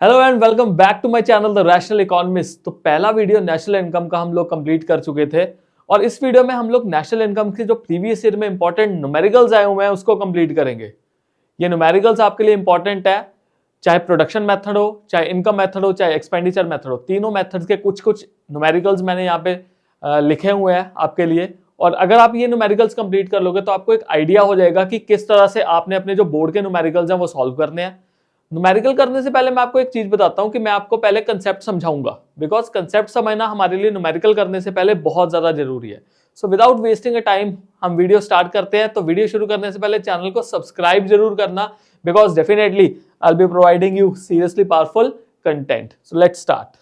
Hello and welcome back to my channel the rational economist. तो पहला video national income का हम लोग कंप्लीट कर चुके थे और इस वीडियो में हम लोग नेशनल इनकम के जो प्रीवियस ईयर में इंपॉर्टेंट न्यूमेरिकल्स आए हुए हैं उसको कंप्लीट करेंगे। ये न्यूमेरिकल्स आपके लिए इंपॉर्टेंट है, चाहे प्रोडक्शन मेथड हो, चाहे इनकम मेथड हो, चाहे एक्सपेंडिचर मेथड हो। तीनों मेथड्स के कुछ कुछ न्यूमेरिकल्स मैंने यहाँ पे लिखे हुए हैं आपके लिए। और अगर आप ये न्यूमेरिकल्स कंप्लीट कर लोगे तो आपको एक आइडिया हो जाएगा कि किस तरह से आपने अपने जो बोर्ड के न्यूमेरिकल्स हैं वो सॉल्व करने हैं। न्यूमेरिकल करने से पहले मैं आपको एक चीज बताता हूं कि मैं आपको पहले कंसेप्ट समझाऊंगा, बिकॉज कंसेप्ट समझना हमारे लिए न्यूमेरिकल करने से पहले बहुत ज्यादा जरूरी है। So without wasting a time हम वीडियो स्टार्ट करते हैं। तो वीडियो शुरू करने से पहले चैनल को सब्सक्राइब जरूर करना, because definitely I will be providing you seriously powerful content. So let's start.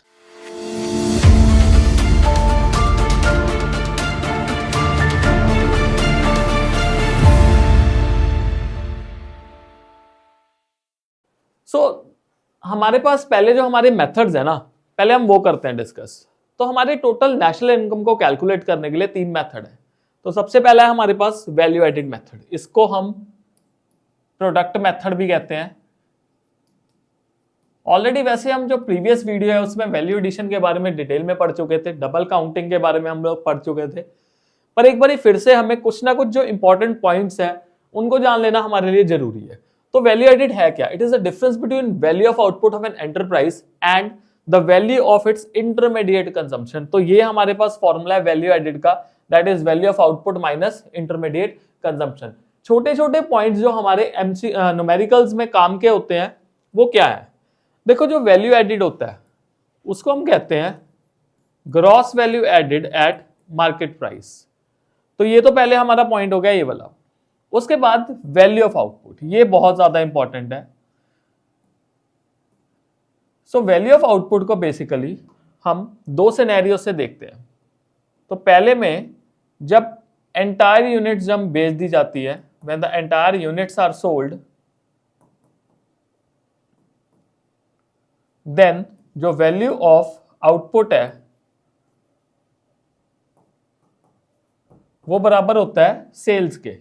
हमारे पास पहले जो हमारे मेथड्स है ना, पहले हम वो करते हैं डिस्कस। तो हमारे टोटल नेशनल इनकम को कैलकुलेट करने के लिए तीन मेथड है। तो सबसे पहला है हमारे पास वैल्यू एडिड मेथड, इसको हम प्रोडक्ट मेथड भी कहते हैं। ऑलरेडी वैसे हम जो प्रीवियस वीडियो है उसमें वैल्यू एडिशन के बारे में डिटेल में पढ़ चुके थे, डबल काउंटिंग के बारे में हम लोग पढ़ चुके थे, पर एक बार फिर से हमें कुछ ना कुछ जो इंपॉर्टेंट पॉइंट्स है उनको जान लेना हमारे लिए जरूरी है। तो वैल्यू एडिड है क्या? It is the difference between value of output of an enterprise and the value of its intermediate consumption. तो ये हमारे पास फॉर्मूला है वैल्यू एडिड का, that is value of output minus intermediate consumption. छोटे छोटे points जो हमारे एमसी न्यूमेरिकल्स में काम के होते हैं वो क्या है? देखो, जो वैल्यू एडिड होता है उसको हम कहते हैं gross value added eight market price. तो ये तो पहले हमारा पॉइंट हो गया ये वाला। उसके बाद वैल्यू ऑफ आउटपुट, ये बहुत ज्यादा इंपॉर्टेंट है। सो वैल्यू ऑफ आउटपुट को बेसिकली हम दो सिनेरियो से देखते हैं। तो पहले में जब एंटायर यूनिट्स जब बेच दी जाती है, when the entire units are sold, then जो वैल्यू ऑफ आउटपुट है वो बराबर होता है सेल्स के।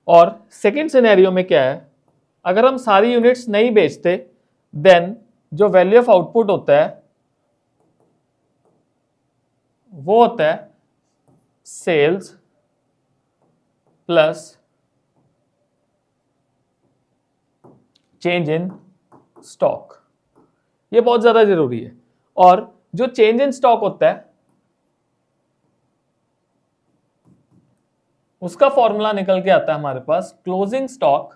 और सेकेंड सिनेरियो में क्या है, अगर हम सारी यूनिट्स नहीं बेचते देन जो वैल्यू ऑफ आउटपुट होता है वो होता है sales plus change in stock. ये बहुत ज्यादा जरूरी है। और जो चेंज इन स्टॉक होता है उसका फॉर्मूला निकल के आता है हमारे पास closing stock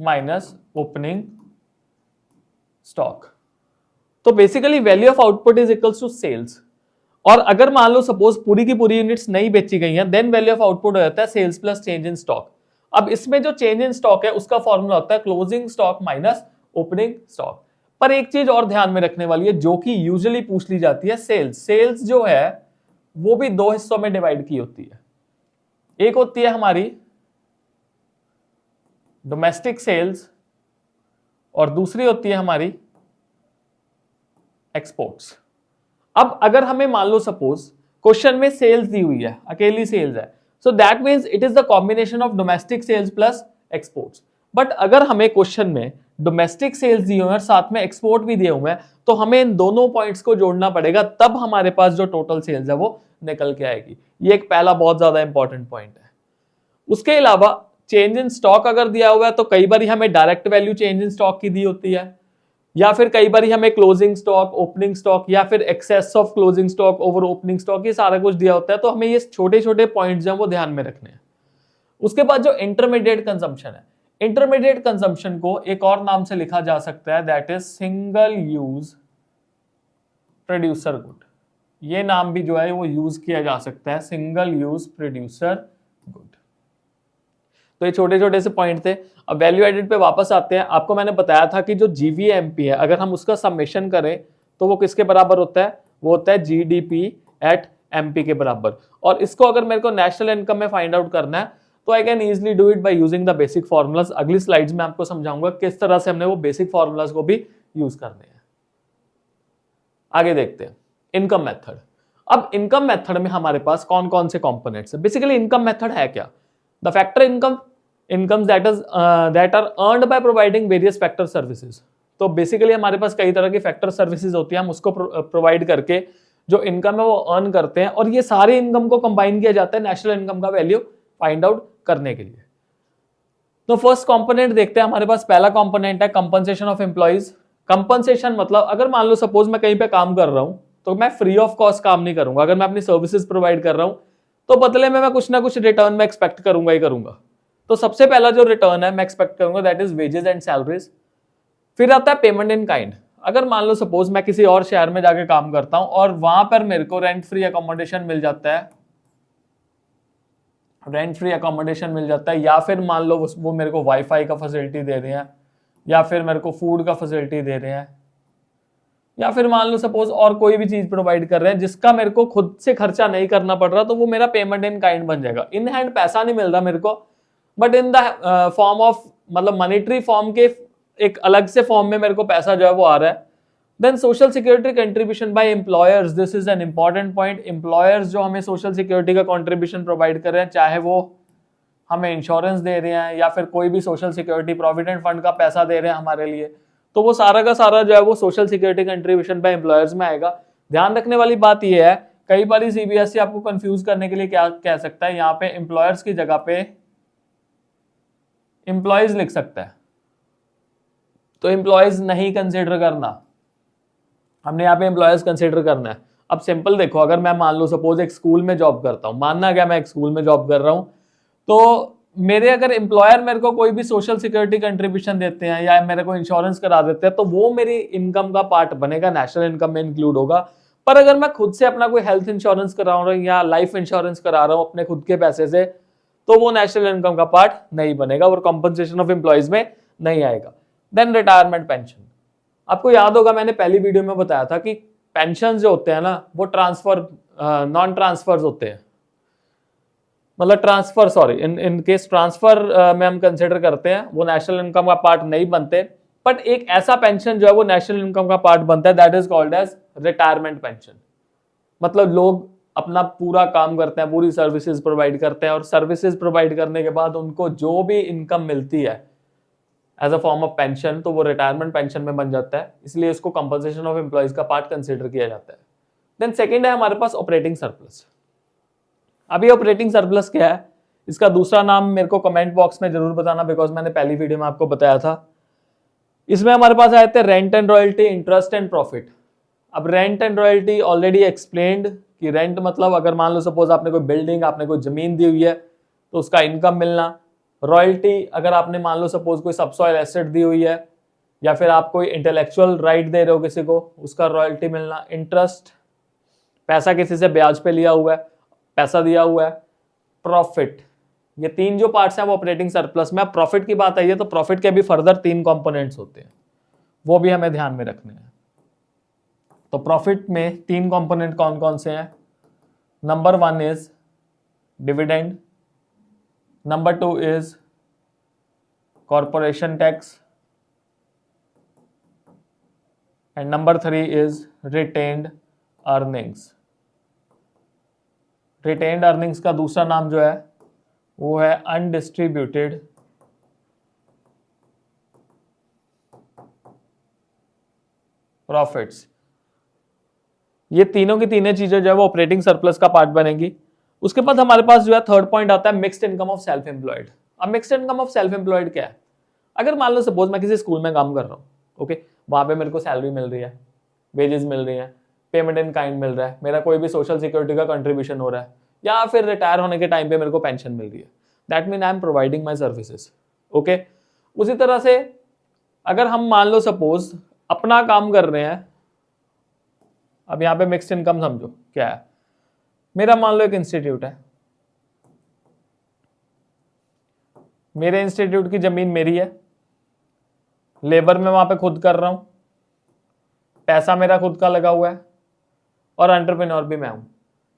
minus opening stock. तो basically value of output is equals to sales. और अगर मान लो सपोज पूरी की पूरी यूनिट्स नहीं बेची गई हैं, देन वैल्यू ऑफ आउटपुट हो जाता है sales plus change in stock. अब इसमें जो चेंज इन स्टॉक है उसका फॉर्मूला होता है closing stock minus opening stock. पर एक चीज और ध्यान में रखने वाली है जो कि यूजुअली पूछ ली जाती है, सेल्स जो है वो भी दो हिस्सों में डिवाइड की होती है। एक होती है हमारी डोमेस्टिक सेल्स और दूसरी होती है हमारी एक्सपोर्ट्स। अब अगर हमें मान लो सपोज क्वेश्चन में सेल्स दी हुई है, अकेली सेल्स है, so that means it is the combination of domestic sales plus exports. But अगर हमें क्वेश्चन में डोमेस्टिक सेल्स दिए हुए हैं और साथ में एक्सपोर्ट भी दिए हुए हैं तो हमें इन दोनों पॉइंट्स को जोड़ना पड़ेगा, तब हमारे पास जो टोटल सेल्स है वो निकल के आएगी। ये एक पहला बहुत ज्यादा इंपॉर्टेंट पॉइंट है। उसके अलावा चेंज इन स्टॉक अगर दिया हुआ है तो कई बार हमें direct value change in stock की दी होती है, या फिर कई बार हमें क्लोजिंग स्टॉक, ओपनिंग स्टॉक, या फिर excess of closing stock over opening stock, ये सारा कुछ दिया होता है। तो हमें ये छोटे छोटे पॉइंट्स हैं वो ध्यान में रखने हैं। उसके बाद जो इंटरमीडिएट कंजम्पशन है, इंटरमीडिएट कंजम्पशन को एक और नाम से लिखा जा सकता है, that is single use producer good. ये नाम भी जो है वो यूज किया जा सकता है, सिंगल यूज प्रोड्यूसर गुड। तो ये छोटे छोटे से पॉइंट थे। अब वैल्यू एडिड पे वापस आते हैं। आपको मैंने बताया था कि जो जीवीएमपी है अगर हम उसका समेशन करें तो वो किसके बराबर होता है? वो होता है जीडीपी एट एमपी के बराबर। और इसको अगर मेरे को नेशनल इनकम में फाइंड आउट करना है तो I can easily do it by using the basic formulas. अगली स्लाइड्स में आपको समझाऊंगा किस तरह से हमने वो बेसिक फॉर्मूलाज को भी यूज करने हैं। आगे देखते हैं इनकम मेथड। अब इनकम मेथड में हमारे पास कौन कौन से कंपोनेंट्स है? बेसिकली इनकम मेथड है क्या? The factor income incomes that are earned by providing various factor services. तो बेसिकली हमारे पास कई तरह की फैक्टर सर्विसेज होती है, हम उसको प्रोवाइड करके जो इनकम है वो अर्न करते हैं, और ये सारी इनकम को कंबाइन किया जाता है नेशनल इनकम का वैल्यू फाइंड आउट करने के लिए। तो फर्स्ट कंपोनेंट देखते हैं, हमारे पास पहला कंपोनेंट है कंपनसेशन ऑफ एम्प्लॉइज। कंपनसेशन मतलब अगर मान लो सपोज मैं कहीं पे काम कर रहा हूं तो मैं फ्री ऑफ कॉस्ट काम नहीं करूंगा। अगर मैं अपनी सर्विसेज प्रोवाइड कर रहा हूं तो बदले में मैं कुछ ना कुछ रिटर्न में एक्सपेक्ट करूंगा ही करूंगा। तो सबसे पहला जो रिटर्न है मैं एक्सपेक्ट करूंगा that is wages and salaries. फिर आता है पेमेंट इन काइंड। अगर मान लो सपोज मैं किसी और शहर में जाके काम करता हूं और वहां पर मेरे को रेंट फ्री अकोमोडेशन मिल जाता है, या फिर मान लो वो मेरे को वाईफाई का फैसिलिटी दे रहे हैं, या फिर मेरे को फूड का फैसिलिटी दे रहे हैं, या फिर मान लो सपोज और कोई भी चीज प्रोवाइड कर रहे हैं जिसका मेरे को खुद से खर्चा नहीं करना पड़ रहा, तो वो मेरा पेमेंट इन काइंड बन जाएगा। इन हैंड पैसा नहीं मिल रहा मेरे को, but in the form of मतलब मॉनेटरी फॉर्म के एक अलग से फॉर्म में मेरे को पैसा जो है वो आ रहा है। Then social security contribution by employers, this is an important point. Employers जो हमें सोशल सिक्योरिटी का कंट्रीब्यूशन प्रोवाइड कर रहे हैं, चाहे वो हमें इंश्योरेंस दे रहे हैं या फिर कोई भी सोशल सिक्योरिटी प्रोविडेंट फंड का पैसा दे रहे हैं हमारे लिए, तो वो सारा का सारा जो है वो social security contribution by employers में आएगा। ध्यान रखने वाली बात यह है, कई बार सीबीएसई आपको कंफ्यूज करने के लिए क्या कह सकता है, यहाँ पे एम्प्लॉयर्स की जगह पे एम्प्लॉयज लिख सकता है, तो एम्प्लॉयज नहीं कंसिडर करना, हमने यहाँ पे एम्प्लॉयज कंसिडर करना है। अब सिंपल देखो, अगर मैं मान लो सपोज एक स्कूल में जॉब करता हूँ, मानना क्या मैं एक स्कूल में जॉब कर रहा हूँ, तो मेरे अगर एम्प्लॉयर मेरे को कोई भी सोशल सिक्योरिटी कंट्रीब्यूशन देते हैं या मेरे को इंश्योरेंस करा देते हैं, तो वो मेरी इनकम का पार्ट बनेगा, नेशनल इनकम में इंक्लूड होगा। पर अगर मैं खुद से अपना कोई हेल्थ इंश्योरेंस करा रहा हूँ या लाइफ इंश्योरेंस करा रहा हूँ अपने खुद के पैसे से, तो वो नेशनल इनकम का पार्ट नहीं बनेगा और कंपनसेशन ऑफ एम्प्लॉयज में नहीं आएगा। देन रिटायरमेंट पेंशन, आपको याद होगा मैंने पहली वीडियो में बताया था कि पेंशन जो होते हैं ना वो ट्रांसफर नॉन ट्रांसफर होते हैं, मतलब transfer sorry in case transfer में हम कंसिडर करते हैं, वो नेशनल इनकम का पार्ट नहीं बनते। बट एक ऐसा पेंशन जो है वो नेशनल इनकम का पार्ट बनता है, that is called as retirement pension. मतलब लोग अपना पूरा काम करते हैं, पूरी सर्विसेज प्रोवाइड करते हैं, और सर्विसेज प्रोवाइड करने के बाद उनको जो भी इनकम मिलती है as a form of pension, तो वो रिटायरमेंट पेंशन में बन जाता है, इसलिए इसको कंपनसेशन ऑफ एम्प्लॉयज का पार्ट कंसिडर किया जाता है। देन सेकेंड है हमारे पास ऑपरेटिंग सरप्लस। अभी ऑपरेटिंग सरप्लस क्या है, इसका दूसरा नाम मेरे को कमेंट बॉक्स में जरूर बताना, बिकॉज मैंने पहली वीडियो में आपको बताया था। इसमें हमारे पास आए थे rent and royalty, interest and profit. अब rent and royalty already explained कि रेंट मतलब अगर मान लो सपोज आपने कोई बिल्डिंग, आपने कोई जमीन दी हुई है तो उसका इनकम मिलना। रॉयल्टी अगर आपने मान लो सपोज कोई सबसॉइल एसेट दी हुई है या फिर आप कोई इंटेलेक्चुअल राइट दे रहे हो किसी को, उसका रॉयल्टी मिलना। इंटरेस्ट पैसा किसी से ब्याज पे लिया हुआ है, पैसा दिया हुआ है। प्रॉफिट, ये तीन जो पार्ट्स हैं वो ऑपरेटिंग सरप्लस में। अब प्रॉफिट की बात आई है तो प्रॉफिट के भी फर्दर 3 कंपोनेंट्स होते हैं, वो भी हमें ध्यान में रखने हैं। तो प्रॉफिट में 3 कंपोनेंट कौन कौन से हैं? Number 1 is dividend, number 2 is corporation tax, and number 3 is retained earnings. Retained earnings का दूसरा नाम जो है वो है अनडिस्ट्रीब्यूटेड प्रॉफिट्स। ये तीनों की तीनों चीजें जो है वो ऑपरेटिंग सरप्लस का पार्ट बनेगी। उसके बाद हमारे पास जो है थर्ड पॉइंट आता है mixed income of self employed. अब mixed income of self employed क्या है? अगर मान लो सपोज मैं किसी स्कूल में काम कर रहा हूँ, ओके, वहां पे मेरे को सैलरी मिल रही है, वेजेस मिल रही है, पेमेंट इन काइंड मिल रहा है, मेरा कोई भी सोशल सिक्योरिटी का कंट्रीब्यूशन हो रहा है, या फिर रिटायर होने के टाइम पे मेरे को पेंशन मिल रही है, that mean I am providing my services. Okay, उसी तरह से अगर हम मान लो सपोज अपना काम कर रहे हैं, अब यहाँ पे मिक्स्ड इनकम समझो क्या है। मेरा मान लो एक इंस्टीट्यूट है, मेरे इंस्टीट्यूट की जमीन मेरी है, लेबर मैं वहां पे खुद कर रहा हूं, पैसा मेरा खुद का लगा हुआ है, और एंटरप्रेन्योर भी मैं हूं।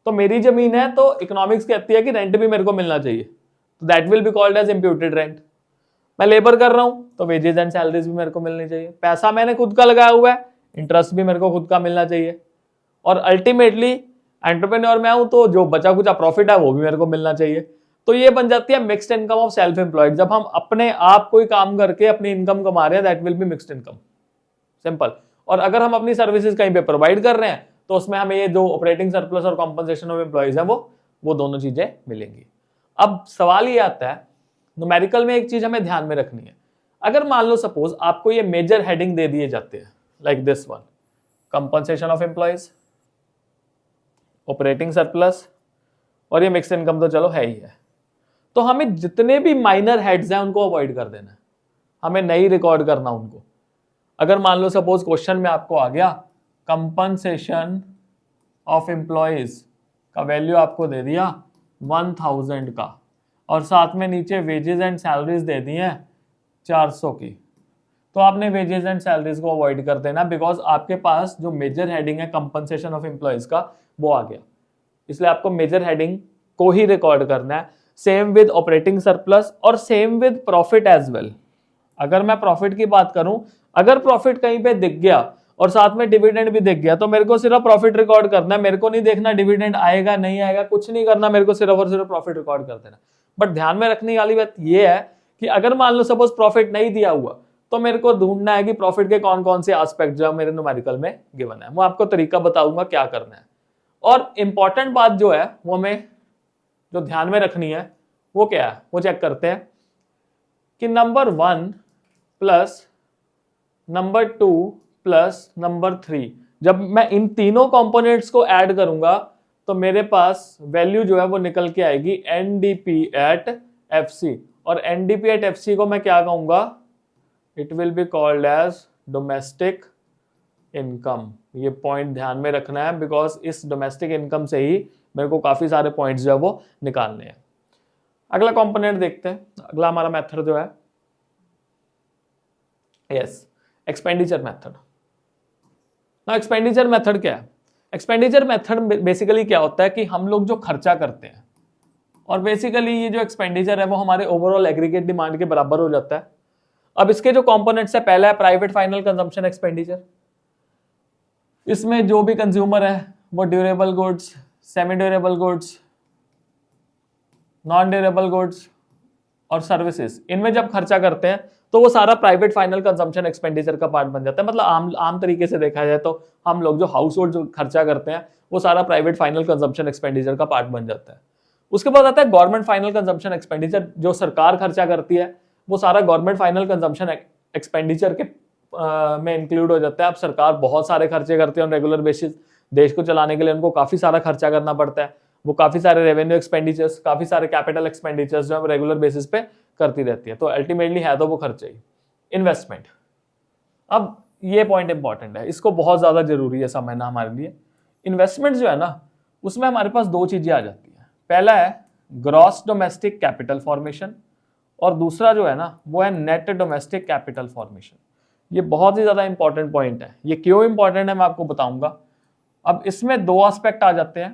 तो मेरी जमीन है तो इकोनॉमिक्स कहती है कि रेंट भी मेरे को मिलना चाहिए, तो that will be called as imputed rent. मैं लेबर कर रहा हूं तो वेजेस एंड सैलरीज भी मेरे को मिलनी चाहिए, पैसा मैंने खुद का लगाया हुआ है, इंटरेस्ट भी मेरे को खुद का मिलना चाहिए, और अल्टीमेटली एंटरप्रेन्योर मैं हूं तो जो बचा कुचा प्रॉफिट है वो भी मेरे को मिलना चाहिए। तो ये बन जाती है mixed income of self employed. जब हम अपने आप कोई काम करके अपनी इनकम कमा रहे हैं, that will be mixed income, simple. और अगर हम अपनी सर्विसेज कहीं पे प्रोवाइड कर रहे हैं तो उसमें हमें ये जो ऑपरेटिंग सरप्लस और कॉम्पनसेशन ऑफ एम्प्लॉयज है वो दोनों चीजें मिलेंगी। अब सवाल ये आता है, न्यूमेरिकल में एक चीज हमें ध्यान में रखनी है। अगर मान लो सपोज आपको ये मेजर हेडिंग दे दिए जाते हैं like this one, compensation of employees, operating surplus और ये मिक्स्ड इनकम तो चलो है ही है, तो हमें जितने भी माइनर हेड्स हैं उनको अवॉइड कर देना है, हमें नहीं रिकॉर्ड करना उनको। अगर मान लो सपोज क्वेश्चन में आपको आ गया कंपनसेशन ऑफ एम्प्लॉयज का वैल्यू आपको दे दिया 1000 का और साथ में नीचे वेजेस एंड सैलरीज दे दी हैं 400 की, तो आपने वेजेस एंड सैलरीज को अवॉइड कर देना, बिकॉज आपके पास जो मेजर हेडिंग है कंपनसेशन ऑफ एम्प्लॉयज का वो आ गया, इसलिए आपको मेजर हेडिंग को ही रिकॉर्ड करना है। सेम विद ऑपरेटिंग सरप्लस और same with profit as well. अगर मैं प्रॉफिट की बात करूं, अगर प्रॉफिट कहीं पे दिख गया और साथ में डिविडेंड भी दिख गया तो मेरे को सिर्फ प्रॉफिट रिकॉर्ड करना है, मेरे को नहीं देखना डिविडेंड आएगा नहीं आएगा, कुछ नहीं करना, मेरे को सिर्फ और सिर्फ प्रॉफिट रिकॉर्ड कर देना। बट ध्यान में रखने वाली बात यह है कि अगर मान लो सपोज प्रॉफिट नहीं दिया हुआ तो मेरे को ढूंढना है कि प्रॉफिट के कौन कौन से एस्पेक्ट जो मेरे न्यूमेरिकल में गिवन है, वो आपको तरीका बताऊंगा क्या करना है। और इंपॉर्टेंट बात जो है वो हमें जो ध्यान में रखनी है वो क्या है, वो चेक करते हैं कि number 1 plus number 2 plus number 3, जब मैं इन तीनों कंपोनेंट्स को ऐड करूंगा तो मेरे पास वैल्यू जो है वो निकल के आएगी एनडीपी एट एफसी, और एनडीपी एट एफसी को मैं क्या कहूंगा, it will be called as domestic income. ये पॉइंट ध्यान में रखना है, बिकॉज इस डोमेस्टिक इनकम से ही मेरे को काफी सारे पॉइंट्स जो है वो निकालने हैं। अगला कंपोनेंट देखते हैं, अगला हमारा मेथड जो है यस एक्सपेंडिचर मेथड। ना एक्सपेंडिचर मेथड क्या है, एक्सपेंडिचर मेथड बेसिकली क्या होता है कि हम लोग जो खर्चा करते हैं और बेसिकली ये जो एक्सपेंडिचर है वो हमारे ओवरऑल एग्रीगेट डिमांड के बराबर हो जाता है। अब इसके जो कंपोनेंट्स है, पहला है प्राइवेट फाइनल कंजम्पशन एक्सपेंडिचर, इसमें जो भी कंज्यूमर है वो durable goods, semi durable goods, non durable goods और सर्विसेज, इनमें जब खर्चा करते हैं तो वो सारा प्राइवेट फाइनल कंजम्पशन एक्सपेंडिचर का पार्ट बन जाता है। मतलब आम तरीके से देखा जाए तो हम लोग जो हाउस होल्ड जो खर्चा करते हैं वो सारा प्राइवेट फाइनल कंजम्पशन एक्सपेंडिचर का पार्ट बन जाता है। उसके बाद आता है गवर्नमेंट फाइनल कंजम्पशन एक्सपेंडिचर, जो सरकार खर्चा करती है वो सारा गवर्नमेंट फाइनल कंजम्पशन एक्सपेंडिचर के में इंक्लूड हो जाता है। अब सरकार बहुत सारे खर्चे करती है ऑन रेगुलर बेसिस, देश को चलाने के लिए उनको काफी सारा खर्चा करना पड़ता है, वो काफी सारे रेवेन्यू एक्सपेंडिचर्स, काफी सारे कैपिटल एक्सपेंडिचर्स जो है रेगुलर बेसिस पे करती रहती है, तो अल्टीमेटली है तो वो खर्चा ही। इन्वेस्टमेंट, अब ये पॉइंट इंपॉर्टेंट है, इसको बहुत ज्यादा जरूरी है समझना हमारे लिए। इन्वेस्टमेंट जो है ना उसमें हमारे पास दो चीजें आ जाती है, पहला है ग्रॉस डोमेस्टिक कैपिटल फॉर्मेशन और दूसरा जो है ना वो है नेट डोमेस्टिक कैपिटल फॉर्मेशन। ये बहुत ही ज्यादा इंपॉर्टेंट पॉइंट है, ये क्यों इंपॉर्टेंट है मैं आपको बताऊंगा। अब इसमें दो एस्पेक्ट आ जाते हैं,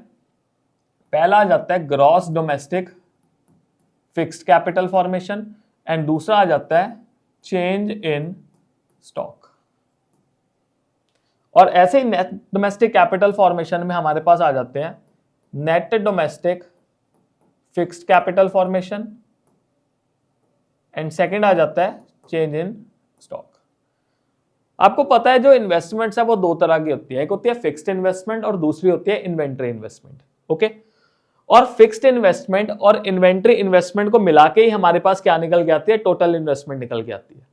पहला आ जाता है gross domestic fixed capital formation and दूसरा आ जाता है चेंज इन स्टॉक। और ऐसे ही नेट डोमेस्टिक कैपिटल फॉर्मेशन में हमारे पास आ जाते हैं net domestic fixed capital formation and second आ जाता है चेंज इन स्टॉक। आपको पता है जो इन्वेस्टमेंट्स है वो दो तरह की होती है, एक होती है फिक्स्ड इन्वेस्टमेंट और दूसरी होती है इन्वेंट्री इन्वेस्टमेंट। ओके, और फिक्स्ड इन्वेस्टमेंट और इन्वेंट्री इन्वेस्टमेंट को मिला के ही हमारे पास क्या निकल के आती है, टोटल इन्वेस्टमेंट निकल के आती है।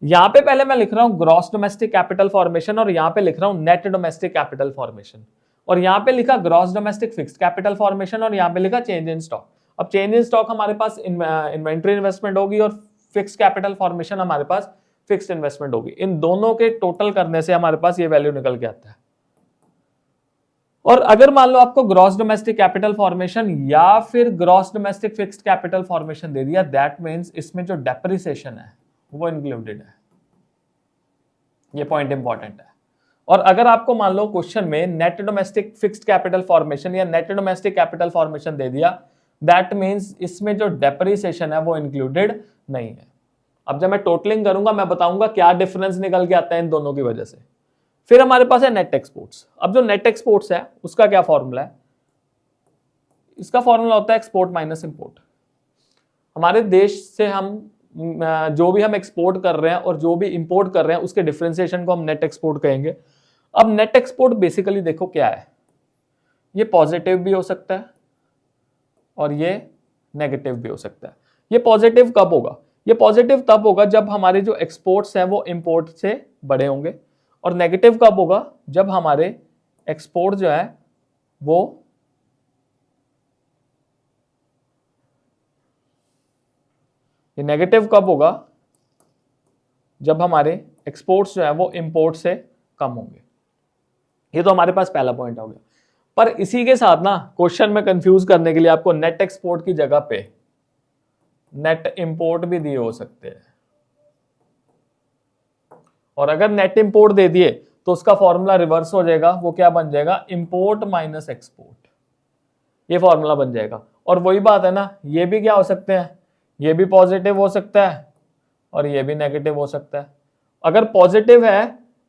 यहां पे पहले मैं लिख रहा हूं ग्रॉस डोमेस्टिक कैपिटल फॉर्मेशन और यहां पे लिख रहा हूं नेट डोमेस्टिक कैपिटल फॉर्मेशन, और यहां पे लिखा gross domestic fixed capital formation और यहां पे लिखा चेंज इन स्टॉक। अब चेंज इन स्टॉक हमारे पास इन्वेंट्री इन्वेस्टमेंट होगी और फिक्स्ड कैपिटल फॉर्मेशन हमारे पास फिक्स्ड इन्वेस्टमेंट होगी। इन दोनों के टोटल करने से हमारे पास ये वैल्यू निकल के आता है। और अगर मान लो आपको ग्रॉस डोमेस्टिक कैपिटल फॉर्मेशन या फिर gross domestic fixed capital formation दे दिया, दैट मींस इसमें जो डेप्रिसिएशन है वो इंक्लूडेड है। ये पॉइंट इंपॉर्टेंट है। और अगर आपको मान लो क्वेश्चन में net domestic fixed capital formation या नेट डोमेस्टिक कैपिटल फॉर्मेशन दे दिया, दैट मींस इसमें जो डेप्रिसिएशन है वो इंक्लूडेड नहीं है। अब जब मैं टोटलिंग करूंगा मैं बताऊंगा क्या डिफरेंस निकल के आता है इन दोनों की वजह से। फिर हमारे पास है नेट एक्सपोर्ट्स। अब जो नेट एक्सपोर्ट्स है उसका क्या फॉर्मूला है, इसका फॉर्मूला होता है एक्सपोर्ट माइनस इंपोर्ट। हमारे देश से हम जो भी हम एक्सपोर्ट कर रहे हैं और जो भी इंपोर्ट कर रहे हैं उसके डिफरेंशिएशन को हम नेट एक्सपोर्ट कहेंगे। अब नेट एक्सपोर्ट बेसिकली देखो क्या है, ये पॉजिटिव भी हो सकता है और ये नेगेटिव भी हो सकता है। ये पॉजिटिव कब होगा? ये पॉजिटिव तब होगा जब हमारे जो एक्सपोर्ट्स हैं वो इंपोर्ट से बड़े होंगे, और नेगेटिव कब होगा? जब हमारे एक्सपोर्ट जो है वो ये नेगेटिव कब होगा? जब हमारे एक्सपोर्ट्स जो है वो इंपोर्ट से कम होंगे। ये तो हमारे पास पहला पॉइंट हो गया। पर इसी के साथ ना क्वेश्चन में कंफ्यूज करने के लिए आपको नेट एक्सपोर्ट की जगह पे नेट इंपोर्ट भी दिए हो सकते हैं, और अगर नेट इंपोर्ट दे दिए तो उसका फॉर्मूला रिवर्स हो जाएगा। वो क्या बन जाएगा? इंपोर्ट माइनस एक्सपोर्ट, ये फॉर्मूला बन जाएगा। और वही बात है ना, ये भी क्या हो सकते हैं? ये भी पॉजिटिव हो सकता है और ये भी नेगेटिव हो सकता है। अगर पॉजिटिव है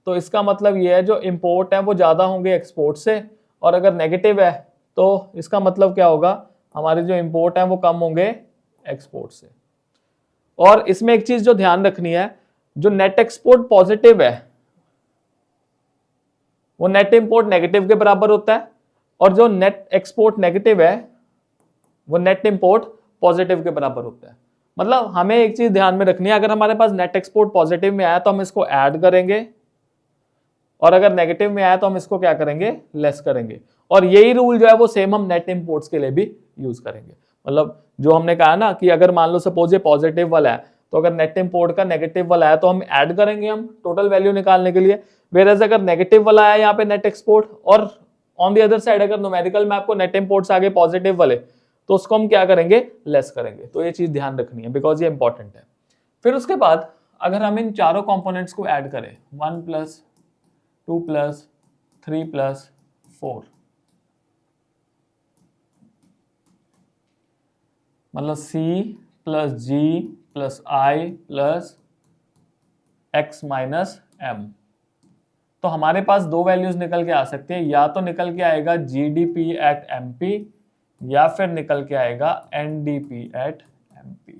तो इसका मतलब ये है जो इंपोर्ट है वो ज्यादा होंगे एक्सपोर्ट से, और अगर नेगेटिव है तो इसका मतलब क्या होगा? हमारे जो इंपोर्ट है वो कम होंगे एक्सपोर्ट से। और इसमें एक चीज जो ध्यान रखनी है, जो नेट एक्सपोर्ट पॉजिटिव है वो नेट इंपोर्ट नेगेटिव के बराबर होता है, और जो नेट एक्सपोर्ट नेगेटिव है वो नेट इंपोर्ट पॉजिटिव के बराबर होता है। मतलब हमें एक चीज ध्यान में रखनी है, अगर हमारे पास नेट एक्सपोर्ट पॉजिटिव में आया तो हम इसको ऐड करेंगे, और अगर नेगेटिव में आया तो हम इसको क्या करेंगे? लेस करेंगे। और यही रूल जो है वो सेम हम नेट इंपोर्ट्स के लिए भी यूज करेंगे। मतलब जो हमने कहा ना कि अगर मान लो सपोज ये पॉजिटिव वाला है, तो अगर नेट इंपोर्ट का नेगेटिव वाला है तो हम ऐड करेंगे हम टोटल वैल्यू निकालने के लिए। वेयरएज अगर नेगेटिव वाला है यहाँ पे नेट एक्सपोर्ट, और ऑन दी अदर साइड अगर न्यूमेरिकल में आपको नेट इंपोर्ट्स आगे पॉजिटिव वाले, तो उसको हम क्या करेंगे? लेस करेंगे। तो ये चीज ध्यान रखनी है बिकॉज ये इंपॉर्टेंट है। फिर उसके बाद अगर हम इन चारों कंपोनेंट्स को ऐड करें, 1 + 2 + 3 + 4, मतलब C + G + I + X - M, तो हमारे पास दो वैल्यूज निकल के आ सकते हैं। या तो निकल के आएगा GDP at MP, या फिर निकल के आएगा NDP at MP।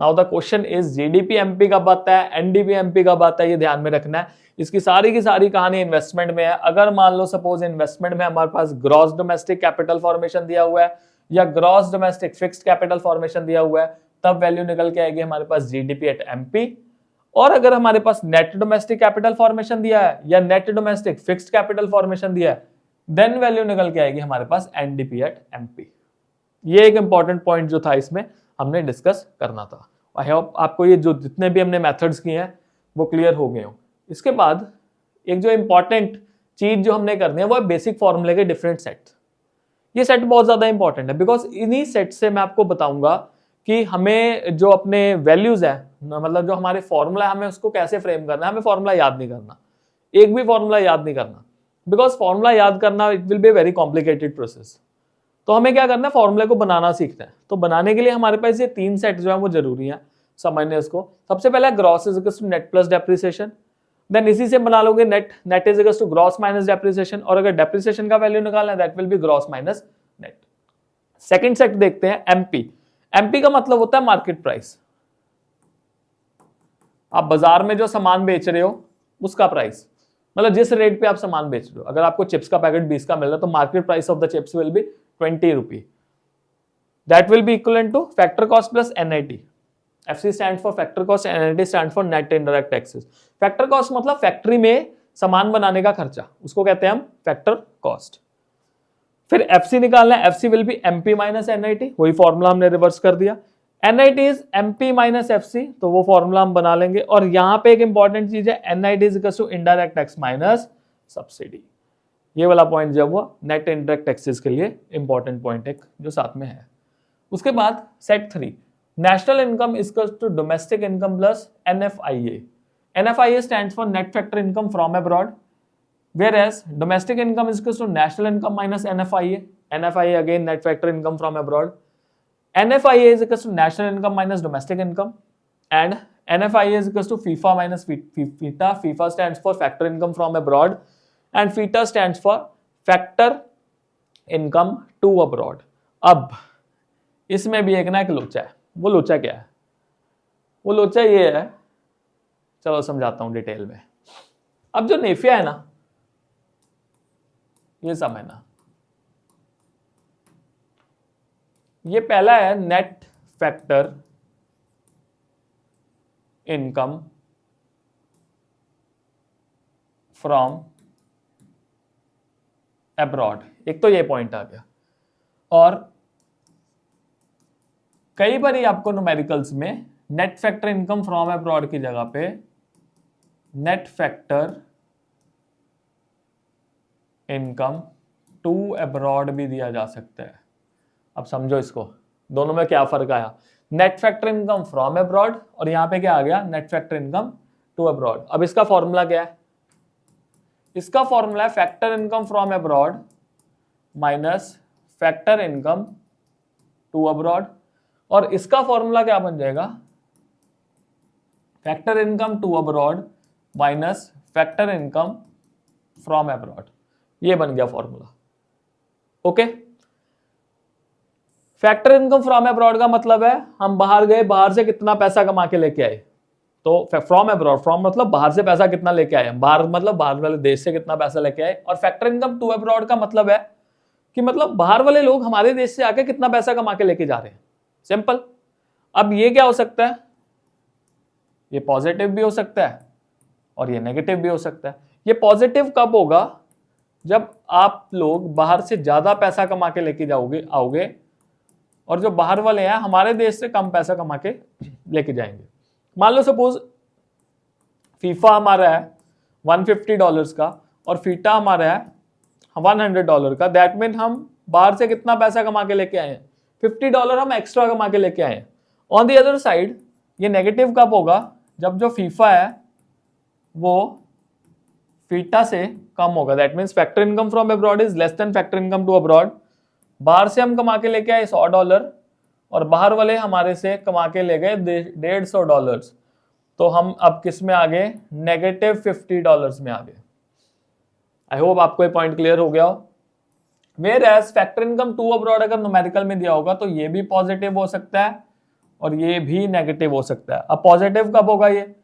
Now the question is GDP MP कब आता है, NDP MP कब आता है, ये ध्यान में रखना है। इसकी सारी की सारी कहानी इन्वेस्टमेंट में है। अगर मान लो सपोज इन्वेस्टमेंट में हमारे पास ग्रॉस डोमेस्टिक कैपिटल फॉर्मेशन दिया हुआ है या gross domestic fixed capital formation दिया हुआ है, तब वैल्यू निकल के आएगी हमारे पास GDP at MP। और अगर हमारे पास नेट डोमेस्टिक कैपिटल फॉर्मेशन दिया है या net domestic fixed capital formation दिया है, देन वैल्यू निकल के आएगी हमारे पास NDP at MP। ये एक इंपॉर्टेंट पॉइंट जो था इसमें हमने डिस्कस करना था। आई होप आपको ये जो जितने भी हमने मेथड्स किए हैं वो क्लियर हो गए हो। इसके बाद एक जो इंपॉर्टेंट चीज जो हमने करनी है वो है बेसिक फॉर्मूले के डिफरेंट सेट। ये सेट बहुत ज्यादा इंपॉर्टेंट है बिकॉज इन्हीं सेट से मैं आपको बताऊंगा कि हमें जो अपने वैल्यूज है, मतलब जो हमारे फॉर्मूला है, हमें उसको कैसे फ्रेम करना है। हमें फॉर्मूला याद नहीं करना, एक भी फॉर्मूला याद नहीं करना, बिकॉज फॉर्मूला याद करना it will be a very complicated process. तो हमें क्या करना है? फॉर्मूले को बनाना सीखना है। तो बनाने के लिए हमारे पास ये 3 सेट जो है वो जरूरी है, समझने इसको। सबसे पहले gross is equal to net plus depreciation, then इसी से बना लोगे net is equal to gross minus depreciation, और अगर डेप्रिसिएशन का वैल्यू निकालना है that will be gross minus net. Second set देखते हैं एमपी। एमपी का मतलब होता है मार्केट प्राइस। आप बाजार में जो सामान बेच रहे हो उसका प्राइस, मतलब जिस रेट पे आप सामान बेच रहे हो। अगर आपको चिप्स का पैकेट 20 का मिल रहा है तो market price of the chips will be 20 rupee. That will B equivalent two factor cost plus NIT। FC stands for factor cost, NIT stands for net indirect taxes. Factor cost मतलब factory में सामान बनाने का खर्चा, उसको कहते हैं हम फैक्टर कॉस्ट। फिर FC निकालना है, FC will be MP minus NIT, वही फॉर्मूला हमने रिवर्स कर दिया। NIT is MP minus FC, तो वो फॉर्मूला हम बना लेंगे। और यहां पे एक इंपॉर्टेंट चीज है, NIT is equal to indirect tax minus subsidy. ये वाला पॉइंट जब हुआ नेट इनडायरेक्ट टैक्सेस के लिए इंपॉर्टेंट पॉइंट एक जो साथ में है। उसके बाद set 3, national income is equal to domestic income plus NFIA। NFIA stands for net factor income from abroad, whereas domestic income is equal to national income minus NFIA. NFIA again net factor income from abroad. NFIA is equal to national income minus domestic income, and NFIA is equal to FIFA minus FITA. FIFA stands for factor income from abroad and FITA stands for factor income to abroad. अब इसमें भी एक ना एक लोचा है, वो लोचा क्या है? वो लोचा ये है, चलो समझाता हूं डिटेल में। अब जो नेफिया है ना, ये सम है ना, ये पहला है net factor income from abroad, एक तो ये पॉइंट आ गया। और कई बार आपको न्यूमेरिकल्स में net factor income from abroad की जगह पे net factor income to abroad भी दिया जा सकता है। अब समझो इसको, दोनों में क्या फर्क आया? Net factor income from abroad और यहां पे क्या आ गया? Net factor income to abroad. अब इसका फॉर्मूला क्या है? इसका फॉर्मूला है factor income from abroad minus factor income to abroad. और इसका फॉर्मूला क्या बन जाएगा? Factor income to abroad minus factor income from abroad. ये बन गया formula. Okay, factor income from abroad का मतलब है हम बाहर गए, बाहर से कितना पैसा कमा के लेके आए। तो फ्रॉम अब्रॉड, फ्रॉम मतलब बाहर से पैसा कितना लेके आए, बाहर मतलब बाहर वाले देश से कितना पैसा लेके आए। और फैक्टर इनकम टू अब्रॉड का मतलब है कि मतलब बाहर वाले लोग हमारे देश से आके कितना पैसा कमा के लेके जा रहे हैं। सिंपल। अब ये क्या हो सकता है? ये पॉजिटिव भी हो सकता है और ये नेगेटिव भी हो सकता है। ये पॉजिटिव कब होगा? जब आप लोग बाहर से ज्यादा पैसा कमा के लेके आओगे और जो बाहर वाले हैं हमारे देश से कम पैसा कमा के लेके जाएंगे। मान लो सपोज फीफा हमारा है $150 का और फीटा हमारा है $100 का। दैट मीन हम बाहर से कितना पैसा कमा के लेके आए हैं? $50 हम एक्स्ट्रा कमा के लेके आए हैं। ऑन दी अदर साइड ये नेगेटिव कब होगा? जब जो फीफा है वो फीटा से कम होगा। That means factor income from abroad is less than factor income to abroad. बाहर से हम कमा के लेके आए $100 और बाहर वाले हमारे से कमा के ले गए $150। तो हम अब किस में आ गए? नेगेटिव $50 में आ गए। आई होप आपको ये पॉइंट क्लियर हो गया हो। Whereas factor income to abroad अगर न्यूमेरिकल में दिया होगा तो ये भी पॉजिटिव हो सकता है और ये भी नेगेटिव हो सकता है। अब पॉजिटिव कब होगा? ये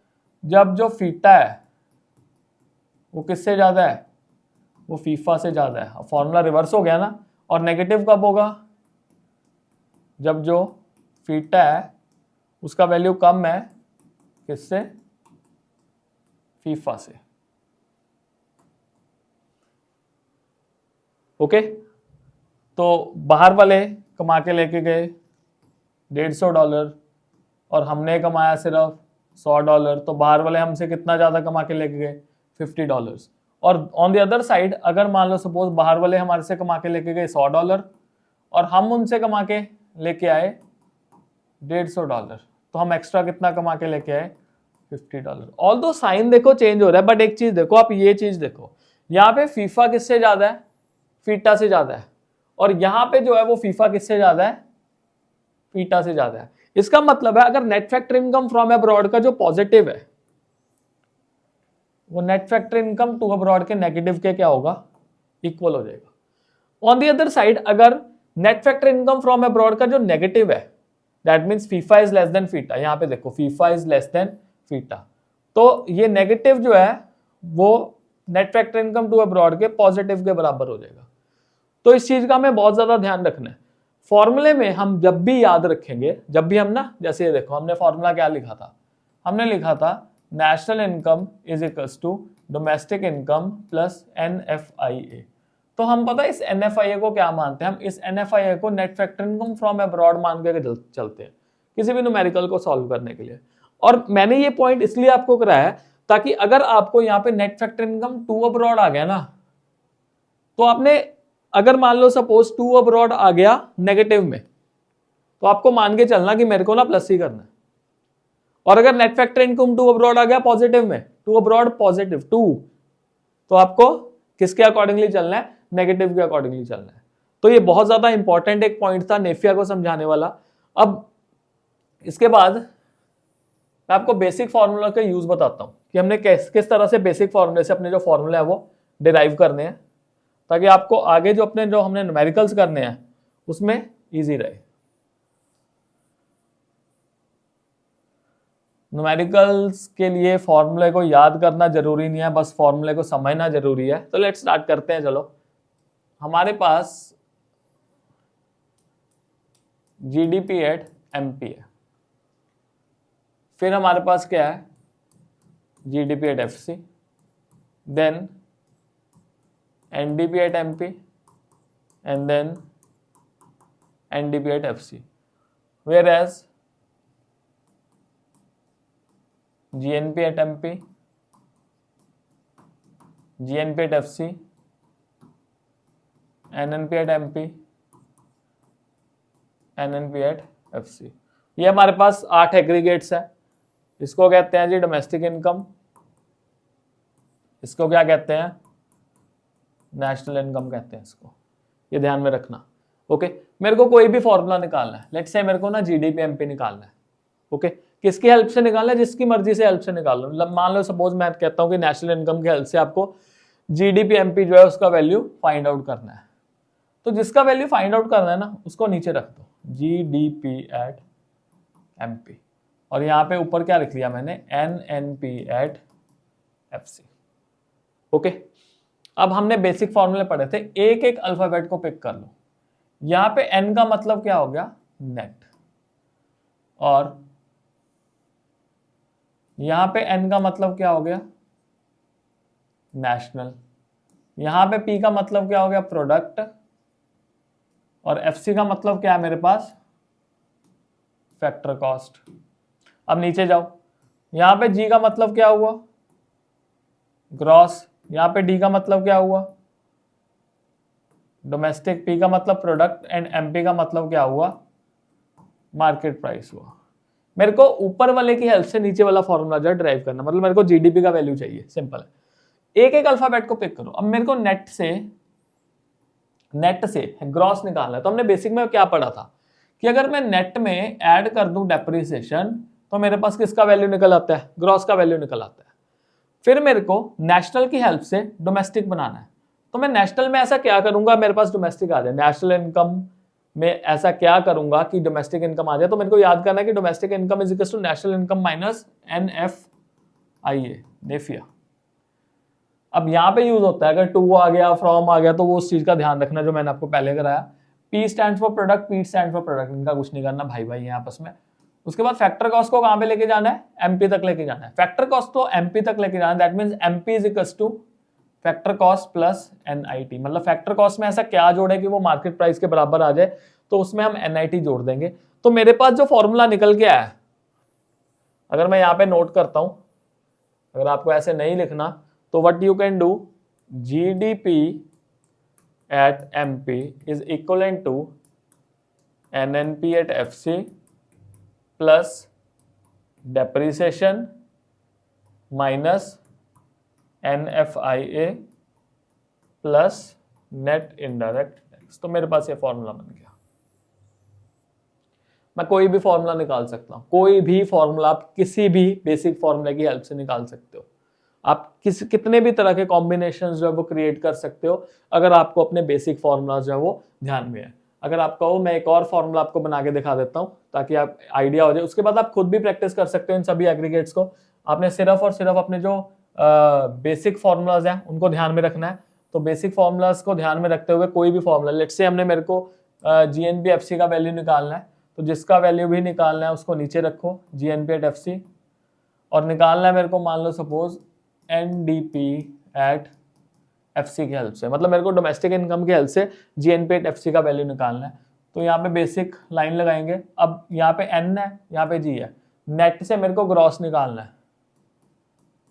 जब जो फीटा है वो किससे ज्यादा है? वो फीफा से ज्यादा है। अब फॉर्मूला रिवर्स हो गया ना। और नेगेटिव कब होगा? जब जो फीटा है उसका वैल्यू कम है किससे? फीफा से। ओके, तो बाहर वाले कमा के लेके गए $150 और हमने कमाया सिर्फ $100। तो बाहर वाले हमसे कितना ज्यादा कमा के लेके गए? $50। और ऑन द अदर साइड अगर मान लो सपोज बाहर वाले हमारे से कमा के लेके गए $100 और हम उनसे कमा के लेके आए $150, तो हम एक्स्ट्रा कितना कमा के लेके आए? $50। ऑल दो साइन देखो चेंज हो रहा है, बट एक चीज देखो, आप ये चीज देखो, यहाँ पे फीफा किससे ज्यादा है? फीटा से ज्यादा है। और यहाँ पे जो है वो फीफा किससे ज्यादा है? फीटा से ज्यादा है। इसका मतलब है अगर net factor income from abroad का जो पॉजिटिव है वो net factor income to abroad के नेगेटिव के क्या होगा? इक्वल हो जाएगा। ऑन दी अदर साइड अगर net factor income from abroad का जो नेगेटिव है that means FIFA is less than FITA. यहां पे देखो FIFA is less than FITA, तो ये नेगेटिव जो है वो net factor income to abroad के पॉजिटिव के बराबर हो जाएगा। तो इस चीज का हमें बहुत ज्यादा ध्यान रखना है। फॉर्मूले में हम जब भी याद रखेंगे, जब भी हम ना, जैसे ये देखो हमने फॉर्मूला क्या लिखा था? हमने लिखा था national income is equals to domestic income plus NFIA। तो हम पता है इस NFIA को क्या मानते हैं? हम इस NFIA को net factor income from abroad मान के चलते हैं किसी भी न्यूमेरिकल को सॉल्व करने के लिए। और मैंने ये पॉइंट इसलिए आपको कराया है ताकि अगर आपको यहाँ पे net factor income to abroad आ गया ना, तो आपने अगर मान लो सपोज टू अब्रॉड आ गया नेगेटिव में, तो आपको मान के चलना कि मेरे को ना प्लस ही करना है। और अगर net factor income to abroad आ गया पॉजिटिव में, टू अब्रॉड पॉजिटिव टू, तो आपको किसके अकॉर्डिंगली चलना है? नेगेटिव के अकॉर्डिंगली चलना है। तो ये बहुत ज्यादा इंपॉर्टेंट एक पॉइंट था नेफिया को समझाने वाला। अब इसके बाद मैं आपको बेसिक फॉर्मूला का यूज बताता हूं कि हमने किस तरह से बेसिक फॉर्मूले से अपने जो फॉर्मूला है वो डिराइव करने हैं, ताकि आपको आगे जो हमने न्यूमेरिकल्स करने हैं उसमें इजी रहे। न्यूमेरिकल्स के लिए फॉर्मूले को याद करना जरूरी नहीं है, बस फॉर्मूले को समझना जरूरी है। तो लेट्स स्टार्ट करते हैं। चलो, हमारे पास जीडीपी एट एमपी है, फिर हमारे पास क्या है, GDP at FC, then NDP at MP and then NDP at FC, whereas GNP at MP, GNP at FC, NNP at MP, NNP at FC। ये हमारे पास 8 एग्रीगेट्स है। इसको कहते हैं जी डोमेस्टिक इनकम, इसको क्या कहते हैं, नेशनल इनकम कहते हैं इसको, ये ध्यान में रखना। ओके, मेरे को कोई भी फॉर्मूला निकालना है, लेट्स से मेरे को ना जीडीपी एमपी निकालना है। ओके, किसकी हेल्प से निकालना है, जिसकी मर्जी से हेल्प से निकाल लो। मान लो सपोज मैं कहता हूं कि नेशनल इनकम की हेल्प से आपको जीडीपी एमपी जो है उसका वैल्यू फाइंड आउट करना है, तो जिसका वैल्यू फाइंड आउट करना है ना उसको नीचे रख दो, जीडीपी एट एमपी, और यहाँ पे ऊपर क्या लिख लिया मैंने, एनएनपी एट एफसी। ओके, अब हमने बेसिक फॉर्मूले पढ़े थे, एक एक अल्फाबेट को पिक कर लो। यहाँ पे एन का मतलब क्या हो गया, नेट, और यहां पे एन का मतलब क्या हो गया, नेशनल, यहां पे पी का मतलब क्या हो गया, प्रोडक्ट, और एफसी का मतलब क्या है मेरे पास, फैक्टर कॉस्ट। अब नीचे जाओ, यहां पे जी का मतलब क्या हुआ, ग्रॉस, यहां पे डी का मतलब क्या हुआ, डोमेस्टिक, पी का मतलब प्रोडक्ट, एंड एमपी का मतलब क्या हुआ, मार्केट प्राइस हुआ। मेरे को ऊपर वाले की हेल्प से नीचे वाला फॉर्मूला जो ड्राइव करना, मतलब मेरे को जीडीपी का वैल्यू चाहिए, सिंपल है। एक एक अल्फाबेट को पिक करो। अब मेरे को नेट से ग्रॉस निकालना है। तो हमने बेसिक में क्या पढ़ा था कि अगर मैं नेट में ऐड कर दूं डेप्रिसिएशन तो मेरे पास किसका वैल्यू निकल आता है, ग्रॉस का वैल्यू निकल आता है। फिर मेरे को नेशनल की हेल्प से डोमेस्टिक बनाना है, तो मैं नेशनल में ऐसा क्या करूंगा, मेरे पास डोमेस्टिक आ जाए, नेशनल इनकम में ऐसा क्या करूंगा कि डोमेस्टिक इनकम आ जाए। तो मेरे को याद करना है कि domestic income is equal to national income minus NFIA, NFIA. अब यहां पे यूज होता है, अगर टू आ गया, फ्रॉम आ गया, तो वो उस चीज का ध्यान रखना जो मैंने आपको पहले कराया। P stand for product, P stand for product, इनका कुछ नहीं करना भाई भाई है आपस में। उसके बाद फैक्टर कॉस्ट को कहां पे लेके जाना है, MP तक लेके जाना है। फैक्टर कॉस्ट तो MP तक लेके जाना है, that means MP is equal two factor cost plus NIT। मतलब फैक्टर कॉस्ट में ऐसा क्या जोड़े कि वो मार्केट प्राइस के बराबर आ जाए, तो उसमें हम NIT जोड़ देंगे। तो मेरे पास जो फॉर्मूला निकल के आया, अगर मैं यहाँ पे नोट करता हूं, अगर आपको ऐसे नहीं लिखना तो what you can do, GDP at MP is equivalent to NNP at FC plus depreciation minus NFIA plus net indirect tax। तो मेरे पास ये फॉर्मूला बन गया। मैं कोई भी फॉर्मूला निकाल सकता हूं, कोई भी फॉर्मूला आप किसी भी बेसिक फॉर्मूले की हेल्प से निकाल सकते हो। आप कितने भी तरह के कॉम्बिनेशन जो है वो क्रिएट कर सकते हो, अगर आपको अपने बेसिक फॉर्मूला जो है वो ध्यान में है। अगर आप कहो मैं एक और फॉर्मूला आपको बना के दिखा देता हूं ताकि आप आइडिया हो जाए, उसके बाद आप खुद भी प्रैक्टिस कर सकते हो इन सभी एग्रीगेट्स को। आपने सिर्फ और सिर्फ अपने जो बेसिक फॉर्मूलाज हैं उनको ध्यान में रखना है। तो बेसिक फॉर्मूलाज को ध्यान में रखते हुए कोई भी फॉर्मूला, लेट्स से हमने मेरे को GNP FC का वैल्यू निकालना है, तो जिसका वैल्यू भी निकालना है उसको नीचे रखो, GNP at FC, और निकालना है मेरे को मान लो सपोज NDP at FC की हेल्प से, मतलब मेरे को डोमेस्टिक इनकम की हेल्प से GNP at FC का वैल्यू निकालना है। तो यहाँ पे बेसिक लाइन लगाएंगे। अब यहाँ पे N है, यहाँ पे G है, नेट से मेरे को ग्रॉस निकालना है,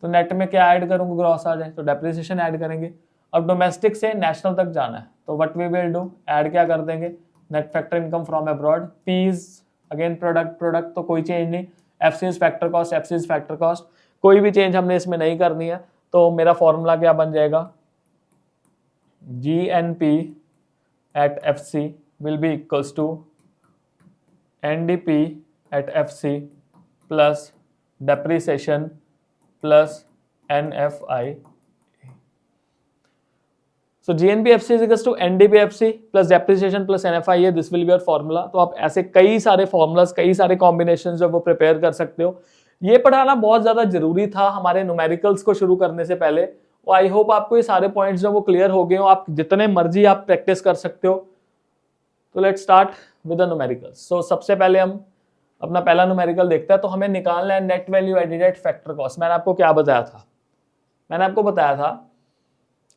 तो नेट में क्या ऐड करूंगा, ग्रॉस आ जाए तो डेप्रिसिएशन ऐड करेंगे। अब डोमेस्टिक से नेशनल तक जाना है, तो what we will do, add क्या कर देंगे, net factor income from abroad, P is again product तो कोई चेंज नहीं, FC is factor cost, FC is factor cost, कोई भी चेंज हमने इसमें नहीं करनी है। तो मेरा फॉर्मूला क्या बन जाएगा, GNP at FC will be equals to NDP at FC plus depreciation plus NFI। So GNP FC is equals to NDP FC plus depreciation plus NFI, this will be your formula। तो आप ऐसे कई सारे formulas, कई सारे combination जो वो prepare कर सकते हो। ये पढ़ाना बहुत ज्यादा जरूरी था हमारे न्यूमेरिकल्स को शुरू करने से पहले। और आई होप आपको ये सारे पॉइंट्स जो वो क्लियर हो गए हो, आप जितने मर्जी आप प्रैक्टिस कर सकते हो। तो let's start with the numericals. So सबसे पहले हम अपना पहला न्यूमेरिकल देखते हैं। तो हमें निकालना है net value added at factor cost. मैंने आपको क्या बताया था? मैंने आपको बताया था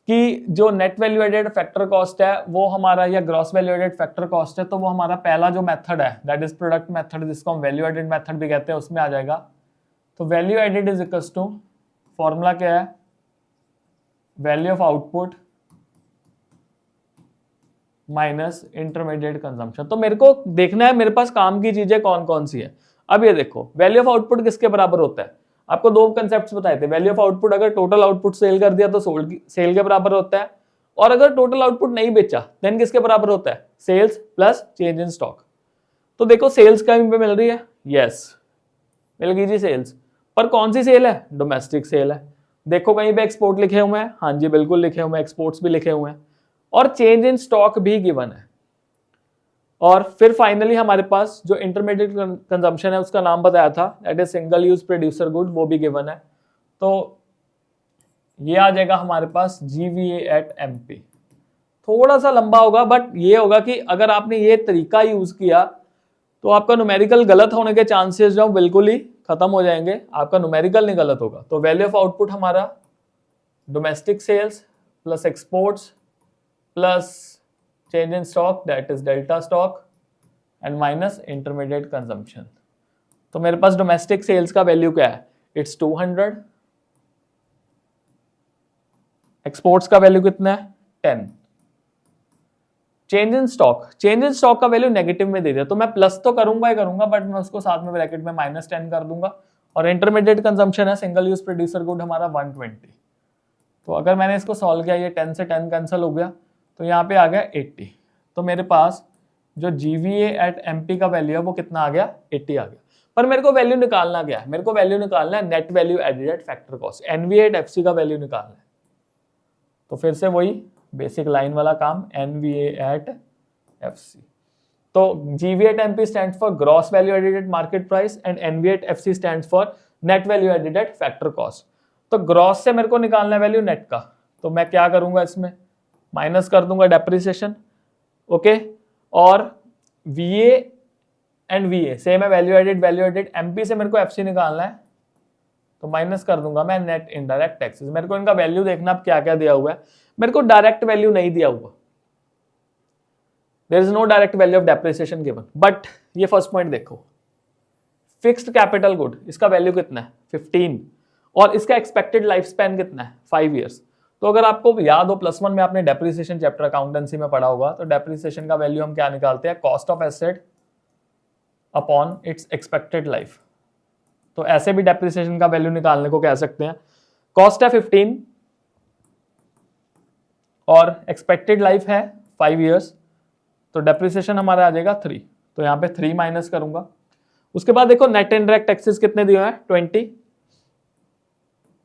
कि जो net value added factor cost है वो हमारा, या gross value added factor cost है, तो वो हमारा पहला जो मेथड है दैट इज प्रोडक्ट मेथड, जिसको हम वैल्यू एडेड मेथड भी कहते हैं, उसमें आ जाएगा। तो value added is equals to, formula क्या है, value of output minus intermediate consumption. तो मेरे को देखना है मेरे पास काम की चीजें कौन कौन सी है। अब ये देखो, वैल्यू ऑफ आउटपुट किसके बराबर होता है? आपको दो कंसेप्ट्स बताए थे। वैल्यू ऑफ आउटपुट अगर टोटल आउटपुट सेल कर दिया तो सेल के बराबर होता है, और अगर टोटल आउटपुट नहीं बेचा देन किसके बराबर होता है? Sales plus change in stock. तो देखो सेल्स कहीं पे मिल रही है, यस मिल गई जी सेल्स, पर कौन सी सेल है? डोमेस्टिक सेल है। देखो कहीं पे एक्सपोर्ट लिखे हुए हैं, हाँ जी बिल्कुल लिखे हुए हैं, एक्सपोर्ट्स भी लिखे हुए हैं, और चेंज इन स्टॉक भी गिवन है। और फिर फाइनली हमारे पास जो इंटरमीडिएट कंजम्पशन है उसका नाम बताया था, that is single use producer good, वो भी गिवन है। तो ये आ जाएगा हमारे पास GVA एट MP। थोड़ा सा लंबा होगा, बट ये होगा कि अगर आपने ये तरीका यूज किया तो आपका न्यूमेरिकल गलत होने के चांसेस जो बिल्कुल ही खत्म हो जाएंगे, आपका न्यूमेरिकल नहीं गलत होगा। तो वैल्यू ऑफ आउटपुट हमारा domestic sales plus exports plus change in stock that is delta stock and minus intermediate consumption. तो मेरे पास डोमेस्टिक सेल्स का वैल्यू क्या है? इट्स 200। एक्सपोर्ट्स का वैल्यू कितना है? 10। चेंज इन स्टॉक का वैल्यू नेगेटिव में दे दिया, तो मैं प्लस तो करूंगा ही करूंगा, बट मैं उसको साथ में ब्रैकेट में -10 कर दूंगा। और इंटरमीडिएट कंजम्पशन है सिंगल यूज प्रोड्यूसर गुड हमारा 120। तो अगर मैंने इसको सॉल्व किया, ये 10 से 10 कैंसिल हो गया, तो यहाँ पे आ गया 80। तो मेरे पास जो GVA एट MP का वैल्यू है वो कितना आ गया? 80 आ गया। पर मेरे को वैल्यू निकालना क्या है? मेरे को वैल्यू निकालना है net value added at factor cost, NVA at FC का वैल्यू निकालना है। तो फिर से वही बेसिक लाइन वाला काम, NVA एट FC। तो GVA at MP stands for gross value added at market price and NVA at FC stands for net value added at factor cost. तो ग्रॉस से मेरे को निकालना है वैल्यू नेट का, तो मैं क्या करूंगा, इसमें माइनस कर दूंगा डेप्रिसिएशन, ओके। और VA एंड VA सेम है, वैल्यू एडेड MP से मेरे को FC निकालना है, तो माइनस कर दूंगा मैं नेट इनडायरेक्ट टैक्सेस। मेरे को इनका वैल्यू देखना अब क्या क्या दिया हुआ है। मेरे को डायरेक्ट वैल्यू नहीं दिया हुआ, there is no direct value of depreciation given. But ये फर्स्ट पॉइंट देखो, फिक्स्ड कैपिटल गुड, इसका वैल्यू कितना है? 15, और इसका एक्सपेक्टेड लाइफ स्पैन कितना है? 5 ईयर्स। तो अगर आपको याद हो +1 में आपने डेप्रिसिएशन चैप्टर अकाउंटेंसी में पढ़ा होगा, तो डेप्रिसिएशन का वैल्यू हम क्या निकालते हैं? Cost of asset upon its expected life. तो ऐसे भी डेप्रिसिएशन का वैल्यू निकालने को कह सकते हैं। कॉस्ट है 15 और एक्सपेक्टेड लाइफ है 5 ईयर्स, तो डेप्रिसिएशन हमारा आ जाएगा 3। तो यहाँ पे 3 माइनस करूंगा। उसके बाद देखो नेट इनडायरेक्ट टैक्सेस कितने दिए हैं? 20।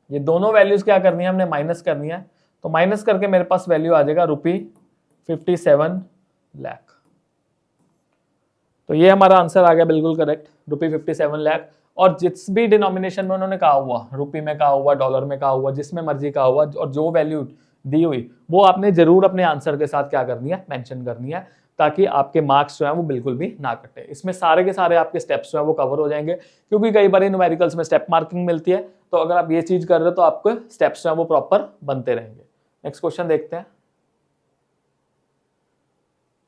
ये दोनों वैल्यूज क्या करनी है हमने? माइनस करनी है। तो माइनस करके मेरे पास वैल्यू आ जाएगा ₹57 लाख। तो ये हमारा आंसर आ गया बिल्कुल करेक्ट, ₹57 लाख। और जिस भी डिनोमिनेशन में उन्होंने कहा हुआ, रुपये में कहा हुआ, डॉलर में कहा हुआ, जिसमें मर्जी कहा हुआ, और जो वैल्यू दी हुई वो आपने जरूर अपने आंसर के साथ क्या करनी है? मेंशन करनी है, ताकि आपके मार्क्स जो है वो बिल्कुल भी ना कटे। इसमें सारे के सारे आपके स्टेप्स जो है वो कवर हो जाएंगे, क्योंकि कई बार न्यूमेरिकल्स में स्टेप मार्किंग मिलती है। तो अगर आप ये चीज कर रहे हो तो आपके स्टेप्स जो है वो प्रॉपर बनते रहेंगे। नेक्स्ट क्वेश्चन देखते हैं।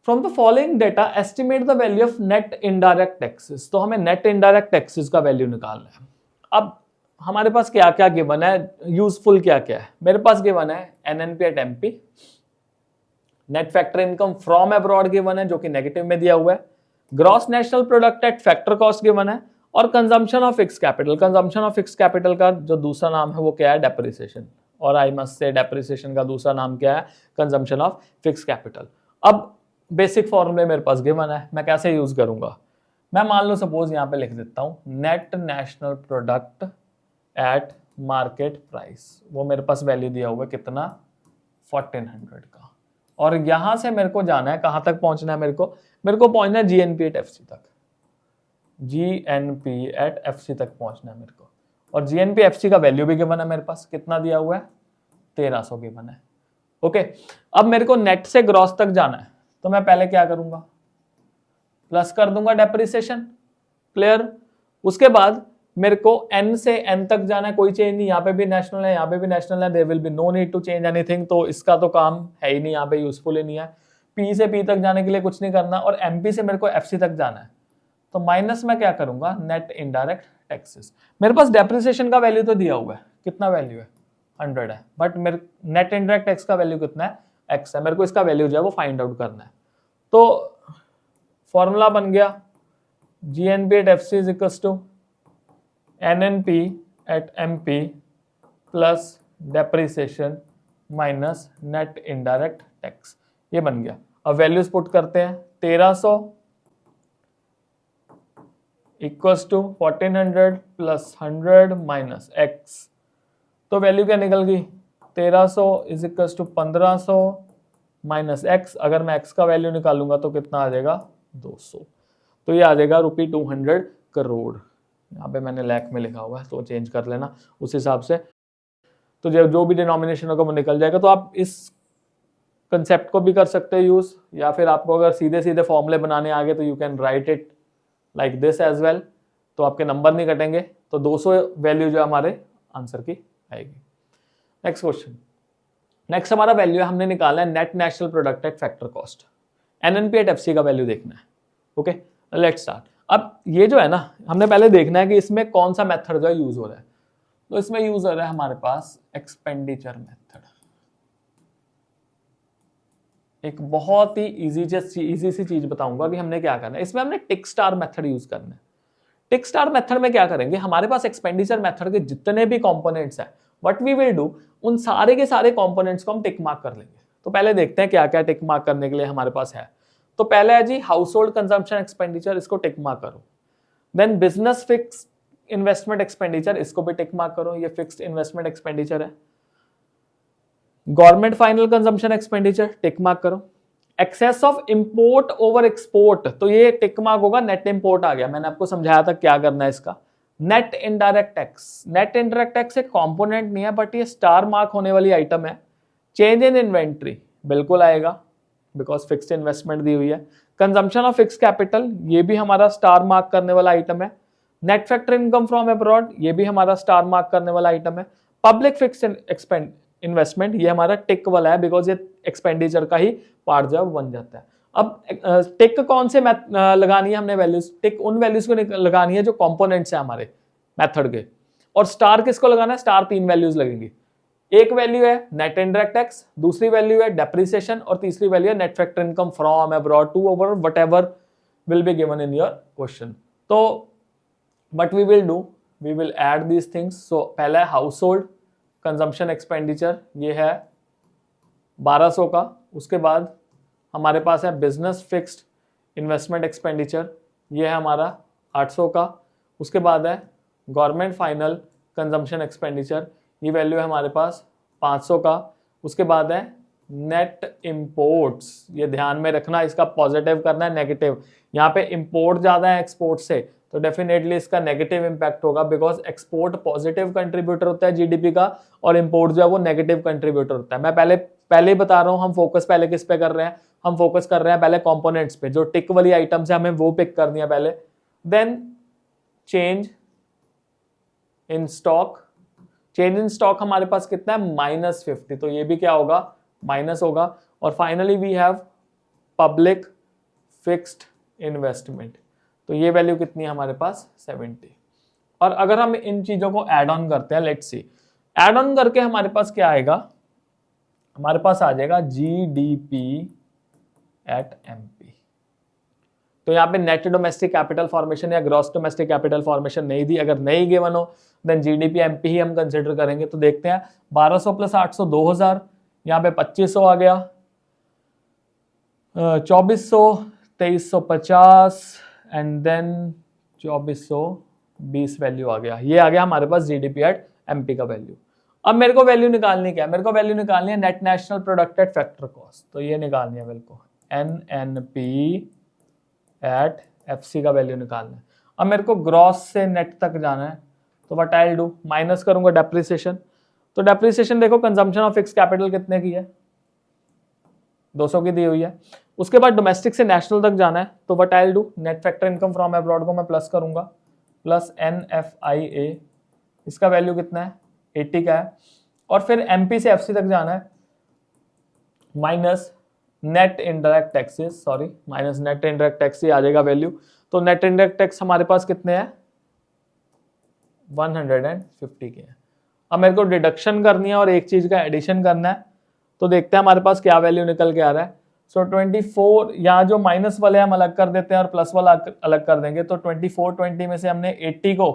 From the following data estimate the value of net indirect taxes. तो हमें नेट इनडायरेक्ट टैक्सेस का वैल्यू निकालना है। अब हमारे पास क्या क्या गिवन है, यूजफुल क्या क्या है? मेरे पास गिवन है NNP at MP, net factor income from abroad given है जो कि नेगेटिव में दिया हुआ है, gross national product at factor cost given है, और consumption of fix capital. Consumption of fix capital का जो दूसरा नाम है वो क्या है? डेप्रिसिएशन। और आई मस्ट से डेप्रिसिएशन का दूसरा नाम क्या है? Consumption of fix capital. अब बेसिक फॉर्मूले मेरे पास गिवन है, मैं कैसे यूज करूंगा? मैं मान लो सपोज यहाँ पे लिख देता हूँ net national product eight market price. वो मेरे पास वैल्यू दिया हुआ है कितना? 1400 का। और यहां से मेरे को जाना है, कहां तक पहुंचना है? मेरे को पहुंचना है GNP एट FC तक। GNP एट FC तक पहुंचना है मेरे को, और GNP FC का वैल्यू भी गिवन है मेरे पास, कितना दिया हुआ है 1300 गिवन है। ओके, अब मेरे को नेट से ग्रॉस तक जाना है, तो मैं पहले क्या करूंगा, प्लस कर दूंगा डेप्रिसिएशन, क्लियर। उसके बाद मेरे को n से n तक जाना है, कोई चेंज नहीं, यहाँ पे भी नेशनल है, यहाँ पे भी नेशनल है, there will be no need to change anything, तो इसका तो काम है ही नहीं, यहाँ पे यूजफुल ही नहीं है। P से P तक जाने के लिए कुछ नहीं करना, और MP से मेरे को FC तक जाना है, तो माइनस में क्या करूंगा, नेट इनडायरेक्ट टैक्सेस। मेरे पास डेप्रिसिएशन का वैल्यू तो दिया हुआ है, कितना वैल्यू है 100 है, बट मेरे नेट इनडायरेक्ट टैक्स का वैल्यू कितना है, x है, मेरे को इसका वैल्यू जो है वो फाइंड आउट करना है। तो फॉर्मूला बन गया GNP at FC is equals to NNP at MP plus depreciation minus net indirect tax, ये बन गया। अब वैल्यूज पुट करते हैं, 1300 equals to 1400 plus 100 minus x, तो वैल्यू क्या निकल गई, 1300 is equals to 1500 minus x, अगर मैं x का वैल्यू निकालूंगा तो कितना आ जाएगा 200, तो ये आ जाएगा ₹200 करोड़। यहाँ पे मैंने लाख में लिखा हुआ है तो चेंज कर लेना उस हिसाब से, तो जो भी डिनोमिनेशन होगा वो निकल जाएगा। तो आप इस कंसेप्ट को भी कर सकते हो यूज, या फिर आपको अगर सीधे सीधे फॉर्मूले बनाने आ गए तो you can write it like this as well, तो आपके नंबर नहीं कटेंगे, तो 200 वैल्यू जो हमारे आंसर की आएगी। नेक्स्ट क्वेश्चन, नेक्स्ट हमारा वैल्यू हमने निकाला है net national product at factor cost, NNP at FC का वैल्यू देखना है। Okay, let's start. अब ये जो है ना, हमने पहले देखना है कि इसमें कौन सा मेथड जो है यूज हो रहा है, तो इसमें यूज हो रहा है हमारे पास एक्सपेंडिचर मेथड। एक बहुत ही इजी सी चीज बताऊंगा कि हमने क्या करना है, इसमें हमने टिक स्टार मेथड यूज करना है। टिक स्टार मेथड में क्या करेंगे, हमारे पास एक्सपेंडिचर मेथड के जितने भी कंपोनेंट्स हैं, व्हाट वी विल डू, उन सारे के सारे कंपोनेंट्स को हम टिक मार्क कर लेंगे। तो पहले देखते हैं क्या क्या टिक मार्क करने के लिए हमारे पास है। तो पहले है जी हाउस होल्ड कंजम्पशन एक्सपेंडिचर, इसको टिक मार्क करो। Then business fix investment expenditure, इसको भी टिक मार्क करो, ये फिक्स्ड इन्वेस्टमेंट एक्सपेंडिचर है। Government final consumption expenditure, tick mark करो। Excess of import over export, तो ये टिक मार्क होगा, नेट इंपोर्ट आ गया, मैंने आपको समझाया था क्या करना है इसका। Net indirect tax, net indirect tax एक कंपोनेंट नहीं है, बट ये स्टार मार्क होने वाली आइटम है। चेंज इन इन्वेंट्री बिल्कुल आएगा, बिकॉज फिक्स्ड इन्वेस्टमेंट दी हुई है। कंजम्पशन ऑफ फिक्स कैपिटल, ये भी हमारा स्टार मार्क करने वाला आइटम है। Net factor income from abroad, ये भी हमारा स्टार मार्क करने वाला आइटम है। पब्लिक फिक्स्ड इन्वेस्टमेंट, ये हमारा टिक वाला है, बिकॉज ये एक्सपेंडिचर का ही पार्ट जब बन जाता है। अब टिक कौन से लगानी है हमने वैल्यूज, टिक उन वैल्यूज को लगानी है जो कंपोनेंट्स है हमारे मेथड के, और स्टार किसको लगाना है, स्टार 3 वैल्यूज लगेंगी। एक वैल्यू है नेट इनडायरेक्ट टैक्स, दूसरी वैल्यू है डेप्रिसिएशन, और तीसरी वैल्यू है net factor income from abroad to over whatever will be given in your question. तो what we will do, we will add these things. So पहला है house hold consumption expenditure, ये है 1200 का। उसके बाद हमारे पास है बिजनेस फिक्स्ड इन्वेस्टमेंट एक्सपेंडिचर, ये है हमारा 800 का। उसके बाद है गवर्नमेंट फाइनल कंजम्पशन एक्सपेंडिचर, ये वैल्यू है हमारे पास 500 का। उसके बाद है नेट इंपोर्ट्स, ये ध्यान में रखना, इसका पॉजिटिव करना है नेगेटिव। यहाँ पे इंपोर्ट ज़्यादा है एक्सपोर्ट से, तो डेफिनेटली इसका नेगेटिव इंपैक्ट होगा, बिकॉज एक्सपोर्ट पॉजिटिव कंट्रीब्यूटर होता है जीडीपी का, और इंपोर्ट जो है वो नेगेटिव कंट्रीब्यूटर होता है। मैं पहले ही बता रहा हूँ, हम फोकस पहले किस पे कर रहे हैं, हम फोकस कर रहे हैं पहले कंपोनेंट्स पे, जो टिक वाली आइटम्स है हमें वो पिक करनी है पहले। Then change in stock, change in stock हमारे पास कितना है -50, तो ये भी क्या होगा, माइनस होगा। और finally we have public fixed investment, तो ये वैल्यू कितनी है हमारे पास 70। और अगर हम इन चीजों को ऐड ऑन करते हैं, लेट्स सी, ऐड ऑन करके हमारे पास क्या आएगा, हमारे पास आ जाएगा GDP एट MP। तो यहाँ पे नेट डोमेस्टिक कैपिटल फॉर्मेशन या ग्रॉस डोमेस्टिक कैपिटल फॉर्मेशन नहीं दी, अगर नहीं गिवन हो देन GDP MP ही हम कंसिडर करेंगे। तो देखते हैं 1200 प्लस 800 2000, यहाँ पे 2500 आ गया, 2400, 2350 एंड देन 2420 वैल्यू आ गया। ये आ गया हमारे पास GDP एट MP का वैल्यू। अब मेरे को वैल्यू निकालनी क्या है, मेरे को वैल्यू निकालनी है net national product at factor cost, तो ये निकालनी है मेरे को NNP एट FC का वैल्यू निकालना है। अब मेरे को ग्रॉस से नेट तक जाना है, तो what I will do, minus करूंगा डेप्रिसिएशन। तो डेप्रिसिएशन देखो कंजम्पशन ऑफ फिक्स कैपिटल कितने की है, 200 की दी हुई है। उसके बाद डोमेस्टिक से नेशनल तक जाना है, तो what I will do, net factor income from abroad को मैं प्लस करूंगा, प्लस NFIA, इसका वैल्यू कितना है 80 का है। और फिर MP से FC तक जाना है, minus net indirect taxes, sorry minus net indirect tax आ जाएगा वैल्यू। तो नेट इनडायरेक्ट टैक्स हमारे पास कितने हैं 150 के हैं। अब मेरे को डिडक्शन करनी है और एक चीज का एडिशन करना है, तो देखते हैं हमारे पास क्या वैल्यू निकल के आ रहा है। सो 24, यहाँ जो माइनस वाले हम अलग कर देते हैं और प्लस वाला अलग कर देंगे, तो 2420 में से हमने 80 को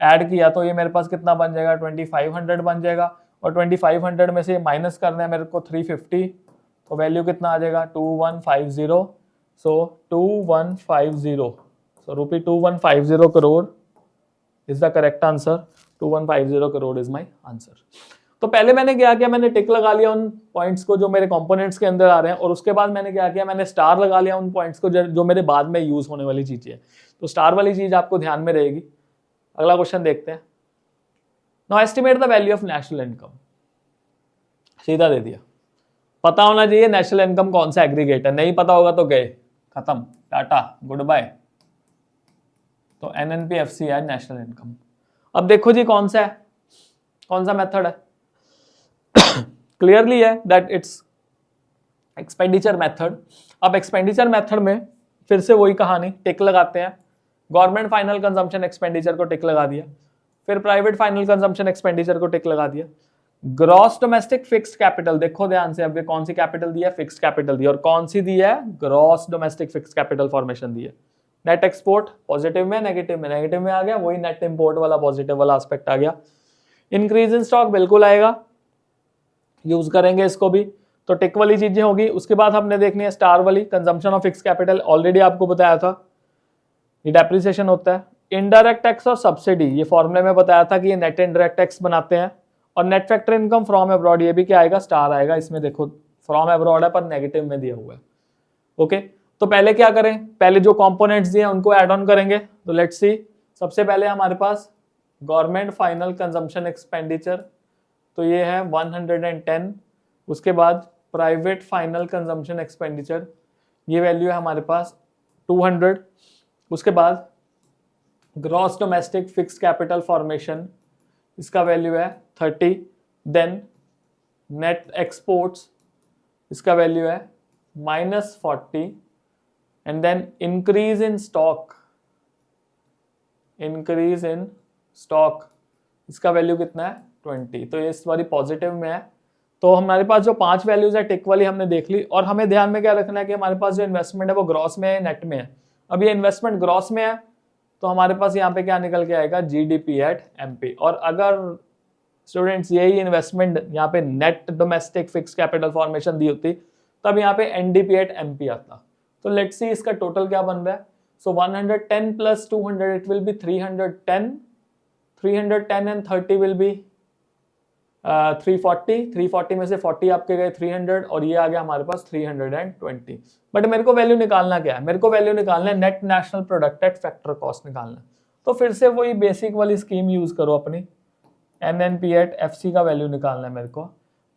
ऐड किया, तो ये मेरे पास कितना बन जाएगा 2500 बन जाएगा। और 2500 में से माइनस करना है मेरे को 350, तो वैल्यू कितना आ जाएगा 2150। सो 2150, सो रुपी 2150 crore is the correct answer. 2150 crore is my answer. तो पहले मैंने क्या किया, मैंने टिक लगा लिया उन पॉइंट्स को जो मेरे कंपोनेंट्स के अंदर आ रहे हैं, और उसके बाद मैंने क्या किया, मैंने स्टार लगा लिया उन पॉइंट्स को जो मेरे बाद में यूज होने वाली चीजें है। तो स्टार वाली चीज आपको ध्यान में रहेगी। अगला क्वेश्चन देखते हैं। Now estimate the value of national income, सीधा दे दिया। पता होना चाहिए नेशनल इनकम कौन सा एग्रीगेट है, नहीं पता होगा तो गए, खत्म, टाटा, गुड बाय। तो NNPFC है नेशनल इनकम। अब देखो जी कौन सा है, कौन सा मेथड है, क्लियरली है दैट इट्स एक्सपेंडिचर मेथड। अब एक्सपेंडिचर मेथड में फिर से वही कहानी, टिक लगाते हैं। गवर्नमेंट फाइनल कंजम्पशन एक्सपेंडिचर को टिक लगा दिया, फिर प्राइवेट फाइनल कंजम्पशन एक्सपेंडिचर को टिक लगा दिया। ग्रॉस डोमेस्टिक फिक्स्ड कैपिटल, देखो ध्यान से, अब ये कौन सी कैपिटल दी है, फिक्स्ड कैपिटल दी है, और कौन सी दी है, gross domestic fixed capital formation दी है। नेट एक्सपोर्ट पॉजिटिव में, नेगेटिव में, नेगेटिव में आ गया, वही नेट इंपोर्ट वाला पॉजिटिव वाला एस्पेक्ट आ गया। इंक्रीज इन स्टॉक बिल्कुल आएगा, यूज करेंगे इसको भी, तो टिक वाली चीजें होगी। उसके बाद हमने देखनी है स्टार वाली, consumption of fix capital, already आपको बताया था ये डेप्रिसिएशन होता है। इनडायरेक्ट टैक्स और सब्सिडी, ये फॉर्मूले में बताया था कि ये नेट इनडायरेक्ट टैक्स बनाते हैं। और net factor income from abroad, ये भी क्या आएगा, स्टार आएगा। इसमें देखो फ्रॉम अब्रॉड है पर नेगेटिव में दिया हुआ है। ओके, तो पहले क्या करें, पहले जो कंपोनेंट्स दिए उनको ऐड ऑन करेंगे। तो लेट्स सी, सबसे पहले हमारे पास गवर्नमेंट फाइनल कंजम्पशन एक्सपेंडिचर, तो ये है 110। उसके बाद प्राइवेट फाइनल कंजम्पशन एक्सपेंडिचर, ये वैल्यू है हमारे पास 200। उसके बाद gross domestic fixed capital formation, इसका वैल्यू है 30। देन नेट एक्सपोर्ट्स, इसका वैल्यू है -40। And then increase in stock, increase in stock, इसका वैल्यू कितना है 20। तो ये इस बारी पॉजिटिव में है। तो हमारे पास जो 5 वैल्यूज है टिक वाली हमने देख ली। और हमें ध्यान में क्या रखना है कि हमारे पास जो इन्वेस्टमेंट है वो ग्रॉस में है, नेट में है। अब ये इन्वेस्टमेंट ग्रॉस में है, तो हमारे पास यहाँ पे क्या निकल के आएगा, GDP एट MP। और अगर स्टूडेंट्स यही इन्वेस्टमेंट यहाँ पे net domestic fix capital formation दी होती, तब यहाँ पे NDP एट MP आता। तो लेट्स सी इसका टोटल क्या बन रहा है। सो 110 + 200 it will B 310, 310 and 30 will be 340। 340 में से 40 आपके गए 300, और ये आ गया हमारे पास 320। बट मेरे को वैल्यू निकालना क्या है, मेरे को वैल्यू निकालना है net national product at factor cost निकालना है। तो फिर से वही बेसिक वाली स्कीम यूज करो अपनी, NNP एट FC का वैल्यू निकालना है मेरे को।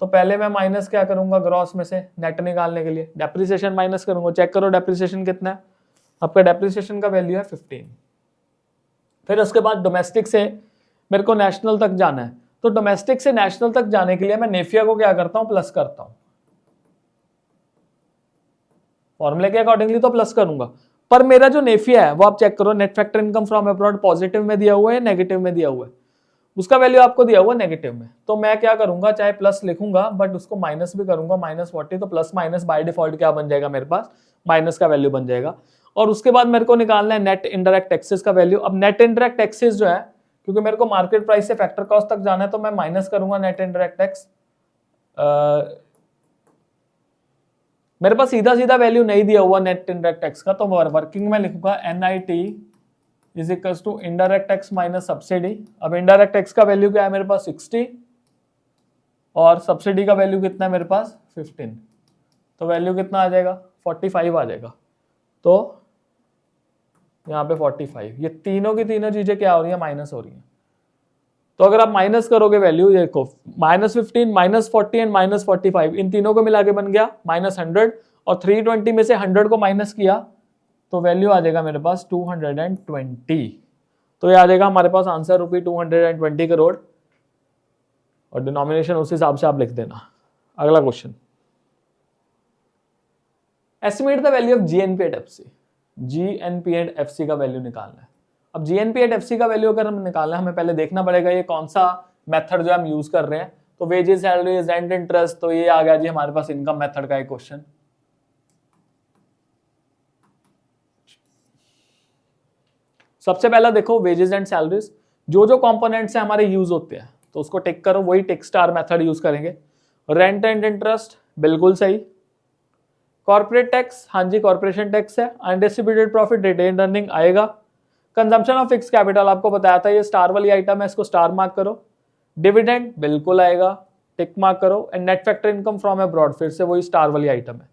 तो पहले मैं माइनस क्या करूंगा, ग्रॉस में से नेट निकालने के लिए डेप्रिसिएशन माइनस करूंगा। चेक करो डेप्रिसिएशन कितना है, आपका डेप्रिसिएशन का वैल्यू है 15। फिर उसके बाद डोमेस्टिक से मेरे को नेशनल तक जाना है, तो डोमेस्टिक से नेशनल तक जाने के लिए मैं नेफिया को क्या करता हूं, प्लस करता हूं। फॉर्मूले के अकॉर्डिंगली तो प्लस करूंगा, पर मेरा जो नेफिया है वो आप चेक करो, net factor income from abroad positive में दिया हुआ है, नेगेटिव में दिया हुआ है। उसका वैल्यू आपको दिया हुआ नेगेटिव में, तो मैं क्या करूंगा, चाहे प्लस लिखूंगा बट उसको माइनस भी करूंगा, -40। तो प्लस माइनस बाय डिफॉल्ट क्या बन जाएगा मेरे पास, माइनस का वैल्यू बन जाएगा। और उसके बाद मेरे को निकालना है नेट इनडायरेक्ट टैक्सेस का वैल्यू। अब नेट इनडायरेक्ट टैक्सेस जो है, क्योंकि मेरे को मार्केट प्राइस से फैक्टर कॉस्ट तक जाना है, तो मैं माइनस करूंगा नेट इनडायरेक्ट टैक्स। मेरे पास सीधा सीधा वैल्यू नहीं दिया हुआ नेट इनडायरेक्ट टैक्स का, तो वर्किंग में लिखूंगा NIT is equals to indirect tax minus subsidy. अब इनडायरेक्ट टैक्स का वैल्यू क्या है मेरे पास 60, और सब्सिडी का वैल्यू कितना है मेरे पास 15। तो वैल्यू कितना आ जाएगा 45 आ जाएगा। तो यहाँ पे 45, ये तीनों की तीनों चीजें क्या हो रही है, माइनस हो रही है। तो अगर आप माइनस करोगे वैल्यू, देखो -15, -40 एंड -45, इन तीनों को मिला के बन गया -100, और 320 में से 100 को माइनस किया तो वैल्यू आ जाएगा मेरे पास 220। तो ये आ जाएगा हमारे पास आंसर ₹220 करोड़, और डिनोमिनेशन उस हिसाब से आप लिख देना। अगला question, estimate the value of GNP at FC. GNP at FC का वैल्यू निकालना है। अब जीएनपी एट एफसी का वैल्यू अगर हम निकालना है, हमें पहले देखना पड़ेगा ये कौन सा मेथड जो हम यूज कर रहे हैं। तो वेजेस, सैलरीज, रेंट, इंटरेस्ट, तो ये आ गया जी हमारे पास इनकम मेथड का एक क्वेश्चन। सबसे पहला देखो वेजेस एंड सैलरीज, जो जो कंपोनेंट्स है हमारे यूज होते हैं तो उसको टिक करो, वही टिक स्टार मेथड यूज करेंगे। रेंट एंड इंटरेस्ट बिल्कुल सही। कॉर्पोरेट टैक्स, हाँ जी कॉर्पोरेशन टैक्स है। अनडिस्ट्रीब्यूटेड प्रॉफिट, रिटेन अर्निंग आएगा। कंजम्पशन ऑफ फिक्स कैपिटल आपको बताया था, ये स्टार वाली आइटम है, इसको स्टार मार्क करो। डिविडेंड बिल्कुल आएगा, टिक मार्क करो। And net factor income from abroad, फिर से वही स्टार वाली आइटम है।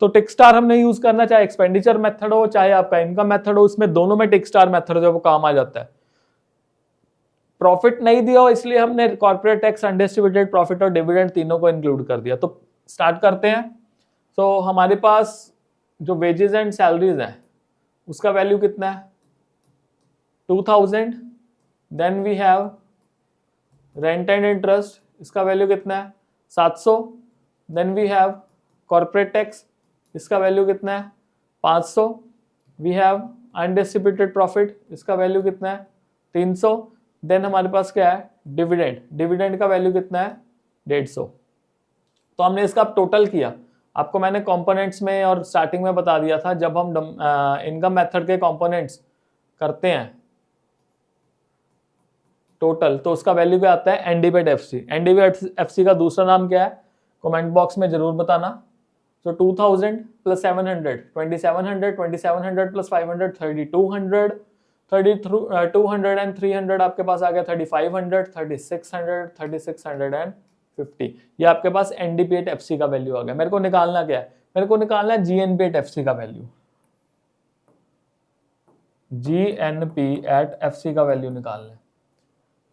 तो टिक स्टार हमने यूज करना, चाहे एक्सपेंडिचर मेथड हो चाहे आपका इनकम मेथड हो, उसमें दोनों में टिक स्टार मेथड जो वो काम आ जाता है। प्रॉफिट नहीं दिया हो इसलिए हमने कॉर्पोरेट टैक्स, अनडिस्ट्रीब्यूटेड प्रॉफिट और डिविडेंड तीनों को इंक्लूड कर दिया। तो स्टार्ट करते हैं। तो हमारे पास जो वेजेस एंड सैलरीज है उसका वैल्यू कितना है, 2000। Then we have rent and interest, इसका वैल्यू कितना है, 700। Then we have corporate tax, इसका वैल्यू कितना है, 500। वी हैव अनडिस्ट्रीब्यूटेड प्रॉफिट, इसका वैल्यू कितना है, 300। देन हमारे पास क्या है, डिविडेंड, डिविडेंड का वैल्यू कितना है, 150। तो हमने इसका टोटल किया, आपको मैंने कंपोनेंट्स में और स्टार्टिंग में बता दिया था, जब हम इनकम मेथड के कंपोनेंट्स करते हैं टोटल तो उसका वैल्यू क्या आता है, एनडीपी एफसी। एनडीपी एफसी का दूसरा नाम क्या है, कमेंट बॉक्स में जरूर बताना। तो 2000 प्लस 700 2700, 2700 प्लस 500 3200, 200 एंड 300 आपके पास आ गया 3500, 3600, 3650। ये आपके पास एनडीपी एट एफसी का वैल्यू आ गया। मेरे को निकालना क्या है, मेरे को निकालना है जीएनपी एट एफसी का वैल्यू। जीएनपी एट एफसी का वैल्यू निकालना है।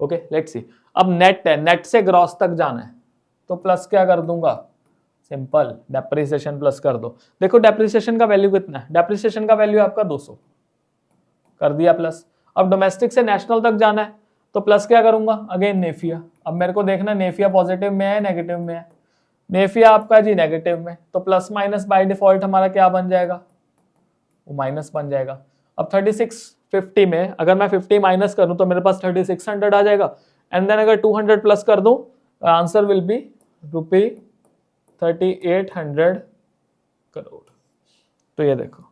Okay let's see. अब नेट है, नेट से ग्रॉस तक जाना है तो प्लस क्या कर दूंगा, सिंपल डेप्रिसिएशन प्लस कर दो। देखो डेप्रिसिएशन का वैल्यू कितना है, डेप्रिसिएशन का वैल्यू आपका 200 कर दिया प्लस। अब डोमेस्टिक से नेशनल तक जाना है तो प्लस क्या करूंगा, अगेन नेफिया। अब मेरे को देखना नेफिया पॉजिटिव में है नेगेटिव में है, नेफिया आपका जी नेगेटिव में, तो प्लस माइनस बाय डिफॉल्ट हमारा क्या बन जाएगा, वो माइनस बन जाएगा। अब 3650 में अगर मैं 50 माइनस करूं तो मेरे पास 3600 आ जाएगा। एंड देन अगर 200 प्लस कर दूं आंसर विल बी ₹3800 करोड़। तो ये देखो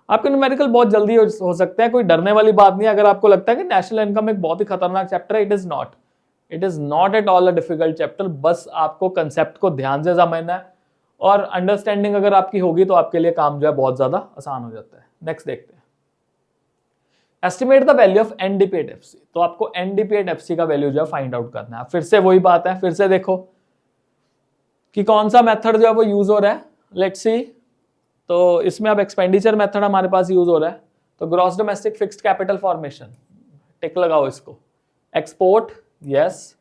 आपके न्यूमेरिकल बहुत जल्दी हो सकते हैं, कोई डरने वाली बात नहीं है। अगर आपको लगता है कि नेशनल इनकम एक बहुत ही खतरनाक चैप्टर है, it is not at all a difficult chapter. बस आपको कंसेप्ट को ध्यान से समझना है और अंडरस्टैंडिंग अगर आपकी होगी तो आपके लिए काम जो है बहुत ज्यादा आसान हो जाता है। नेक्स्ट देखते हैं, estimate the value of NDP at FC. तो आपको एनडीपी एट एफसी का वैल्यू जो है फाइंड आउट करना है। फिर से वही बात है, फिर से देखो कि कौन सा मेथड जो है वो यूज हो रहा है। लेट्स सी, तो इसमें अब एक्सपेंडिचर मेथड हमारे पास यूज हो रहा है। तो gross domestic fixed capital formation, tick लगाओ इसको। Export yes,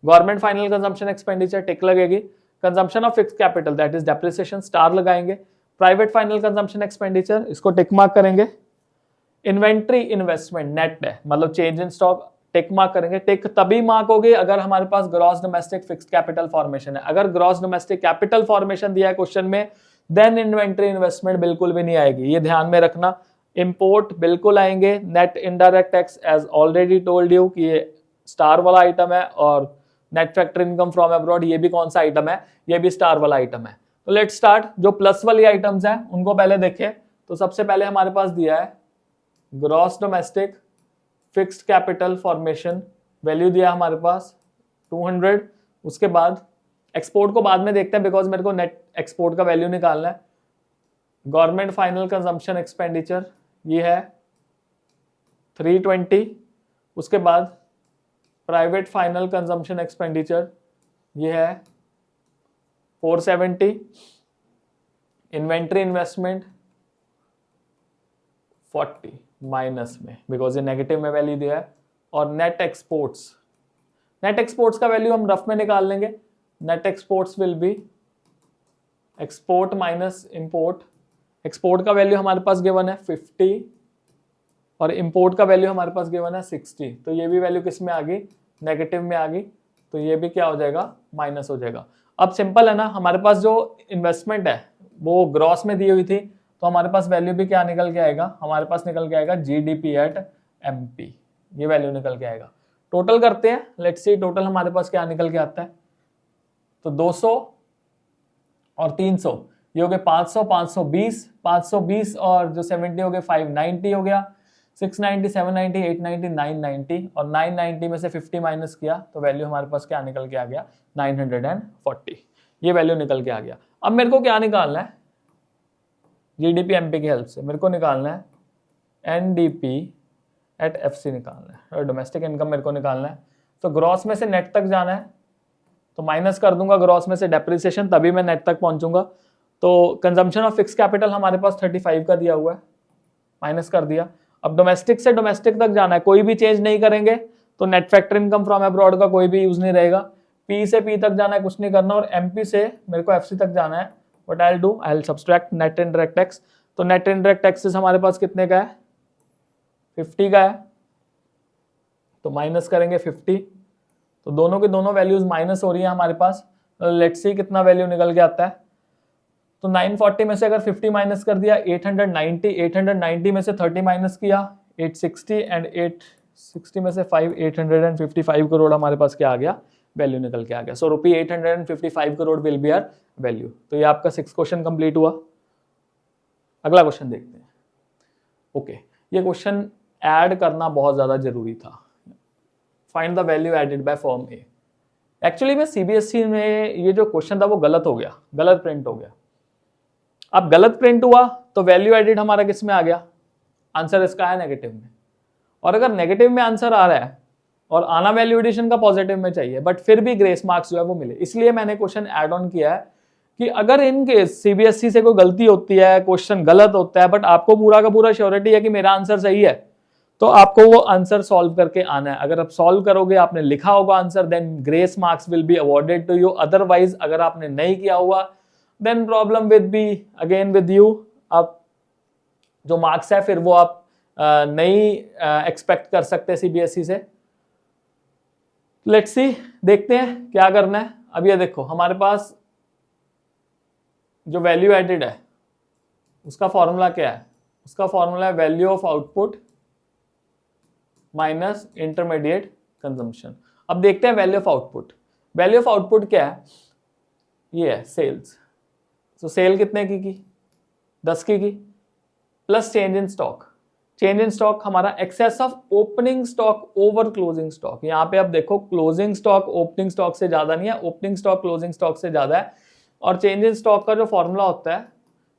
government final consumption expenditure tick लगेगी। Consumption of fixed capital that is depreciation star लगाएंगे। प्राइवेट फाइनल कंजम्पशन एक्सपेंडिचर इसको टिक मार्क करेंगे। इन्वेंट्री इन्वेस्टमेंट नेट है मतलब change in stock, tick mark करेंगे। Tick तभी मार्क होगी अगर हमारे पास gross domestic fixed capital formation है। अगर ग्रॉस डोमेस्टिक कैपिटल फॉर्मेशन दिया है क्वेश्चन में देन इन्वेंट्री इन्वेस्टमेंट बिल्कुल भी नहीं आएगी, ये ध्यान में रखना। इंपोर्ट बिल्कुल आएंगे। Net indirect tax as already told you कि ये स्टार वाला आइटम है, और net factor income from abroad ये भी कौन सा आइटम है, ये भी स्टार वाला आइटम है। तो लेट्स स्टार्ट, जो प्लस वाली आइटम्स हैं उनको पहले देखें। तो सबसे पहले हमारे पास दिया है gross domestic fixed capital formation, value दिया हमारे पास 200। उसके बाद एक्सपोर्ट को बाद में देखते हैं बिकॉज मेरे को नेट एक्सपोर्ट का वैल्यू निकालना है। गवर्नमेंट फाइनल कंजम्पशन एक्सपेंडिचर ये है 320। उसके बाद प्राइवेट फाइनल कंजम्पशन एक्सपेंडिचर ये है 470। इन्वेंट्री इन्वेस्टमेंट 40 माइनस में, बिकॉज ये नेगेटिव में वैल्यू दिया है। और नेट एक्सपोर्ट्स का वैल्यू हम रफ में निकाल लेंगे। Net exports will be export minus import. Export का वैल्यू हमारे पास गिवन है 50 और इंपोर्ट का वैल्यू हमारे पास गिवन है 60। तो ये भी वैल्यू किस में आ गई, नेगेटिव में आ गई, तो ये भी क्या हो जाएगा, माइनस हो जाएगा। अब सिंपल है ना, हमारे पास जो इन्वेस्टमेंट है वो ग्रॉस में दी हुई थी, तो हमारे पास वैल्यू भी क्या निकल के आएगा, हमारे पास निकल के आएगा GDP एट MP, ये वैल्यू निकल के आएगा। टोटल करते हैं, लेट्स सी टोटल हमारे पास क्या निकल के आता है। तो 200 और 300 ये हो गए 500, 520 और जो 70 हो गए 590 हो गया, 690, 790, 890, 990 और 990 में से 50 माइनस किया तो वैल्यू हमारे पास क्या निकल के आ गया, 940। ये वैल्यू निकल के आ गया। अब मेरे को क्या निकालना है, GDP MP की हेल्प से मेरे को निकालना है NDP एट FC निकालना है, और डोमेस्टिक इनकम मेरे को निकालना है। तो ग्रॉस में से नेट तक जाना है, तो माइनस कर दूंगा ग्रॉस में से डेप्रिसिएशन, तभी मैं नेट तक पहुंचूंगा। तो कंजम्पशन ऑफ फिक्स कैपिटल हमारे पास 35 का दिया हुआ है, माइनस कर दिया। अब डोमेस्टिक से डोमेस्टिक तक जाना है, कोई भी चेंज नहीं करेंगे, तो net factor income from abroad का कोई भी यूज नहीं रहेगा। P से P तक जाना है, कुछ नहीं करना, और MP से मेरे को FC तक जाना है। What I will do, I will subtract net indirect tax. तो नेट इनडायरेक्ट टैक्सेस हमारे पास कितने का है, 50 का है, तो माइनस करेंगे 50। तो दोनों की दोनों वैल्यूज माइनस हो रही है हमारे पास। लेट्स सी कितना वैल्यू निकल के आता है। तो 940 में से अगर 50 माइनस कर दिया 890 में से 30 माइनस किया 860 एंड 860 में से 855 करोड़ हमारे पास क्या आ गया, वैल्यू निकल के आ गया। So rupee 855 crore will be our value. तो ये आपका 6 क्वेश्चन कंप्लीट हुआ। अगला क्वेश्चन देखते हैं। ओके, ये क्वेश्चन ऐड करना बहुत ज्यादा जरूरी था। Find the value added by firm A. Actually में CBSE में ये जो क्वेश्चन था वो गलत हो गया, गलत प्रिंट हो गया। अब गलत प्रिंट हुआ तो वैल्यू एडेड हमारा किस में आ गया, आंसर इसका है नेगेटिव में। और अगर नेगेटिव में आंसर आ रहा है और आना वैल्यू एडिशन का पॉजिटिव में चाहिए, बट फिर भी ग्रेस मार्क्स जो है वो मिले, इसलिए मैंने क्वेश्चन ऐड ऑन किया है कि अगर इन केस CBSE से कोई गलती होती है, क्वेश्चन गलत होता है, बट आपको पूरा का पूरा श्योरिटी है कि मेरा आंसर सही है, तो आपको वो आंसर सॉल्व करके आना है। अगर आप सॉल्व करोगे, आपने लिखा होगा answer, then grace marks will be awarded to you. Otherwise अगर आपने नहीं किया हुआ, then problem with be again with you. आप जो मार्क्स है फिर वो आप नहीं एक्सपेक्ट कर सकते CBSE से। लेट्स सी, देखते हैं क्या करना है। अब ये देखो, हमारे पास जो वैल्यू एडेड है उसका फॉर्मूला क्या है, उसका फॉर्मूला है value of output minus intermediate consumption. अब देखते हैं value of output. Value of output क्या है, ये है सेल्स। तो सेल कितने की 10 की plus change in stock. Change in stock हमारा excess of opening stock over closing stock. यहाँ पे आप देखो, क्लोजिंग स्टॉक ओपनिंग स्टॉक से ज्यादा नहीं है, ओपनिंग स्टॉक क्लोजिंग स्टॉक से ज्यादा है। और चेंज इन स्टॉक का जो फॉर्मूला होता है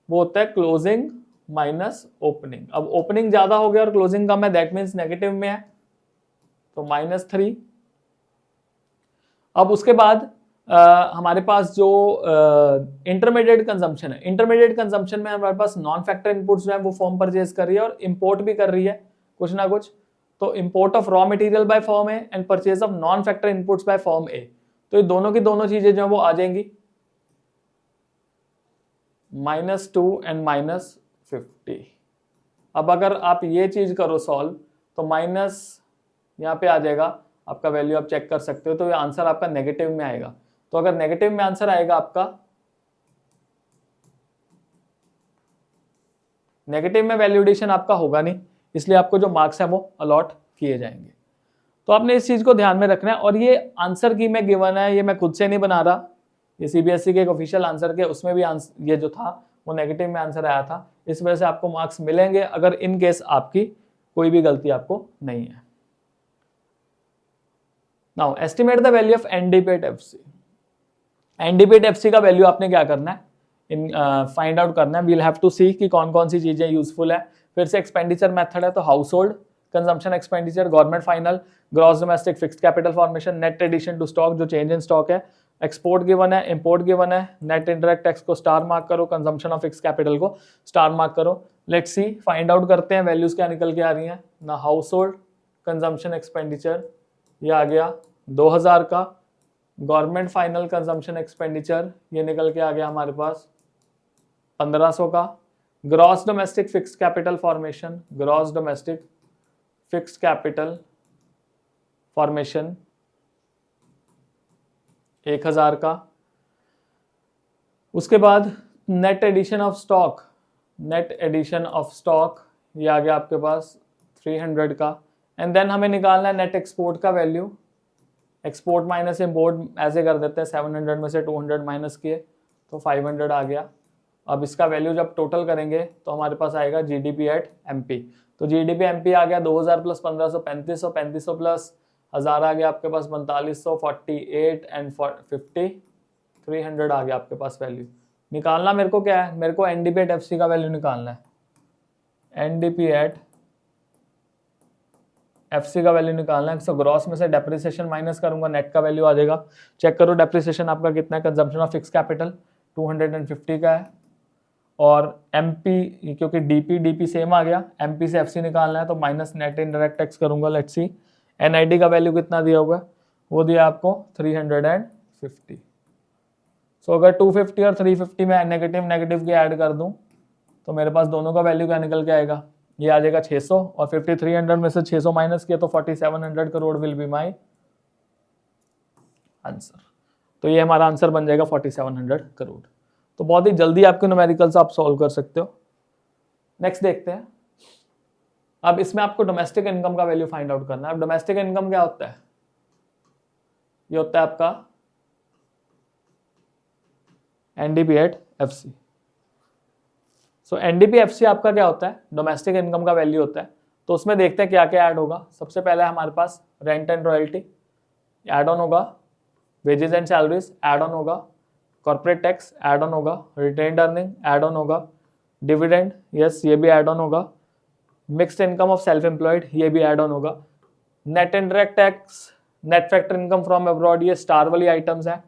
वो होता है क्लोजिंग माइनस ओपनिंग। अब ओपनिंग ज्यादा हो गया और क्लोजिंग कम है, दैट मीन्स नेगेटिव में है, तो -3। अब उसके बाद हमारे पास जो इंटरमीडिएट कंजम्पशन है, इंटरमीडिएट कंजम्पशन में हमारे पास नॉन फैक्टर इनपुट्स जो है वो फर्म परचेज कर रही है और इंपोर्ट भी कर रही है कुछ ना कुछ। तो import of raw material by firm A and purchase of non factor inputs by firm A. तो ये दोनों की दोनों चीजें जो है वो आ जाएंगी -2 एंड -50। अब अगर आप ये चीज करो सॉल्व, तो माइनस यहाँ पे आ जाएगा आपका वैल्यू, आप चेक कर सकते हो। तो ये आंसर आपका नेगेटिव में आएगा। तो अगर नेगेटिव में आंसर आएगा आपका, नेगेटिव में वैल्यूडेशन आपका होगा नहीं, इसलिए आपको जो मार्क्स है वो अलॉट किए जाएंगे। तो आपने इस चीज को ध्यान में रखना है। और ये आंसर की में गिवन है, ये मैं खुद से नहीं बना रहा, ये CBSE के एक ऑफिशियल आंसर के उसमें भी ये जो था वो नेगेटिव में आंसर आया था। इस वजह से आपको मार्क्स मिलेंगे अगर इन केस आपकी कोई भी गलती आपको नहीं है। Now estimate the value of NDP at FC। NDP at FC का वैल्यू आपने क्या करना है, फाइंड आउट करना है। वील हैव टू सी कि कौन कौन सी चीजें यूजफुल है। फिर से एक्सपेंडिचर मेथड है, तो household consumption expenditure, government final, gross domestic fixed capital formation, net addition to stock जो चेंज इन स्टॉक है, एक्सपोर्ट गिवन है, इंपोर्ट गिवन है, नेट इंडायरेक्ट टैक्स को स्टार मार्क करो, कंजम्पशन ऑफ फिक्स कैपिटल को star mark करो। Let's see, find out करते हैं वैल्यूज क्या निकल के आ रही हैं ना। हाउस होल्ड कंजम्पशन एक्सपेंडिचर ये आ गया 2000 का, गवर्नमेंट फाइनल कंजम्पशन एक्सपेंडिचर ये निकल के आ गया हमारे पास 1500 का। Gross domestic fixed capital formation, gross domestic fixed capital formation 1000 का। उसके बाद net addition of stock, net addition of stock ये आ गया आपके पास 300 का। एंड देन हमें निकालना है नेट एक्सपोर्ट का वैल्यू, एक्सपोर्ट माइनस इंपोर्ट ऐसे कर देते हैं, 700 में से 200 माइनस किए तो 500 आ गया। अब इसका वैल्यू जब टोटल करेंगे तो हमारे पास आएगा जीडीपी एट एमपी। तो जीडीपी एमपी आ गया 2000 प्लस 1500 3500, 3500 प्लस 1000 आ गया आपके पास 4500, 48 एंड 50, 300 आ गया आपके पास वैल्यू। निकालना मेरे को क्या है, मेरे को एनडीपी एट एफसी का वैल्यू निकालना है। एनडीपी एट एफसी का वैल्यू निकालना है। सो ग्रॉस में से डेप्रिसिएशन माइनस करूंगा, नेट का वैल्यू आ जाएगा। चेक करो डेप्रिसिएशन आपका कितना है। कंजम्पशन ऑफ फिक्स कैपिटल 250 का है, और एमपी क्योंकि डीपी सेम आ गया, एमपी से एफसी निकालना है तो माइनस नेट इनडायरेक्ट टैक्स करूंगा। लेट्स सी एनआईडी का वैल्यू कितना दिया हुआ है, वो दिया आपको 350। सो अगर 250 और 350 में नेगेटिव नेगेटिव के ऐड कर दूं तो मेरे पास दोनों का वैल्यू क्या निकल के आएगा, ये आ जाएगा 600, और 5300 में से 600 माइनस किया तो 4700 crore will be my answer. तो ये हमारा आंसर बन जाएगा 4700 करोड़। तो बहुत ही जल्दी आपके न्यूमेरिकल्स आप सॉल्व कर सकते हो। नेक्स्ट देखते हैं। अब इसमें आपको डोमेस्टिक इनकम का वैल्यू फाइंड आउट करना है। अब डोमेस्टिक इनकम क्या होता है, ये होता है आपका NDP at FC. So NDP FC आपका क्या होता है, डोमेस्टिक इनकम का वैल्यू होता है। तो उसमें देखते हैं क्या क्या ऐड होगा। सबसे पहले हमारे पास rent and royalty add on होगा, wages and salaries add on होगा, कॉर्पोरेट टैक्स ऐड ऑन होगा, रिटेन्ड अर्निंग ऐड ऑन होगा, डिविडेंड यस ये भी ऐड ऑन होगा, mixed income of self employed ये भी ऐड ऑन होगा, net indirect tax, net factor income from abroad ये स्टार वाली आइटम्स है।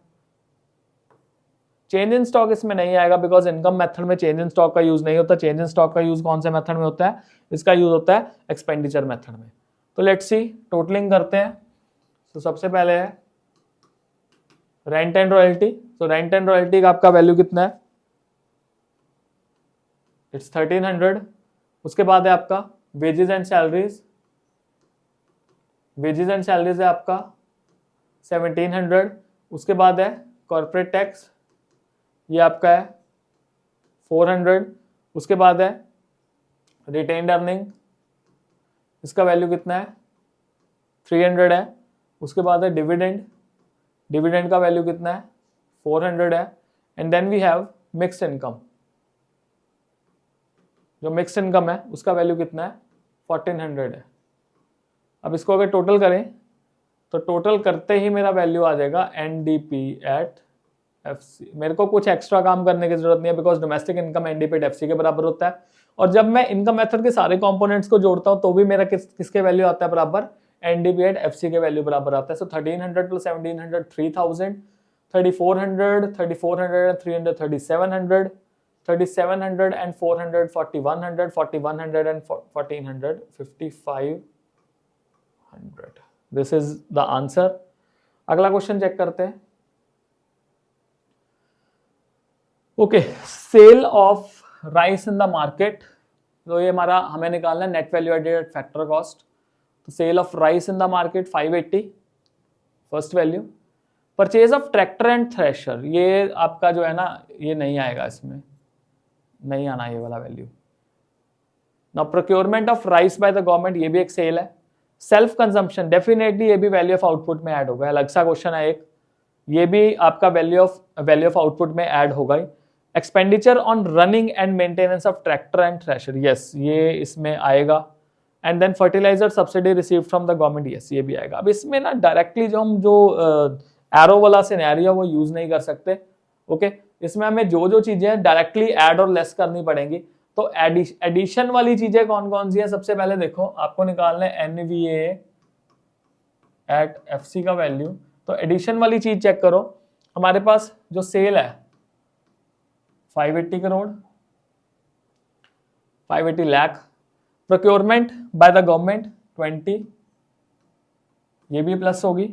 चेंज इन स्टॉक इसमें नहीं आएगा बिकॉज इनकम मेथड में चेंज इन स्टॉक का यूज नहीं होता। चेंज इन स्टॉक का यूज कौन से मेथड में होता है, इसका यूज होता है एक्सपेंडिचर मेथड में। तो लेट्स सी टोटलिंग करते हैं। तो सबसे पहले है रेंट एंड रॉयल्टी। तो रेंट एंड रॉयल्टी का आपका वैल्यू कितना है, इट्स 1300। उसके बाद है आपका wages and salaries, wages and salaries है आपका 1700। उसके बाद है कॉर्पोरेट टैक्स ये आपका है 400। उसके बाद है रिटेन्ड अर्निंग, इसका वैल्यू कितना है 300 है। उसके बाद है डिविडेंड, डिविडेंड का वैल्यू कितना है 400 है। And then we have mixed income, जो मिक्स्ड इनकम है उसका वैल्यू कितना है 1400 है। अब इसको अगर टोटल करें तो टोटल करते ही मेरा वैल्यू आ जाएगा एनडीपी एट एफसी। मेरे को कुछ एक्स्ट्रा काम करने की जरूरत नहीं है because domestic income NDP at FC के बराबर होता है। और जब मैं इनकम मेथड के सारे कंपोनेंट्स को जोड़ता हूं तो भी मेरा किसके वैल्यू आता है बराबर, एनडीपी एट एफसी के वैल्यू बराबर आता है। सो 1300 plus 1700 3000, 3400 3400 and 300 3700, 3700 and 400 4100, 4100 and 1400 5500। This is the answer. अगला क्वेश्चन चेक करते हैं। Okay, sale of rice in the market. तो ये हमारा हमें निकालना है net value added factor cost. तो sale of rice in the market 580 first value. Purchase of tractor and thresher ये आपका जो है ना ये नहीं आएगा, इसमें नहीं आना ये वाला value. Now procurement of rice by the government ये भी एक सेल है। सेल्फ कंजम्पशन डेफिनेटली ये भी वैल्यू ऑफ आउटपुट में ऐड होगा, अलग सा क्वेश्चन है एक, ये भी आपका वैल्यू ऑफ आउटपुट में ऐड होगा ही। Expenditure on running and maintenance of tractor and thresher yes ये इसमें आएगा। And then fertiliser subsidy received from the government yes ये भी आएगा। अब इसमें ना डायरेक्टली जो हम जो एरो वाला सिनेरियो वो यूज नहीं कर सकते। ओके, इसमें हमें जो जो चीजें डायरेक्टली ऐड और लेस करनी पड़ेंगी। तो एडिशन वाली चीजें कौन कौन सी है, सबसे पहले देखो आपको निकालना है एनवीए एट एफसी का वैल्यू। तो एडिशन वाली चीज चेक करो, हमारे पास जो सेल है 580 crore, 580 lakh. Procurement by the government 20, ये भी प्लस होगी।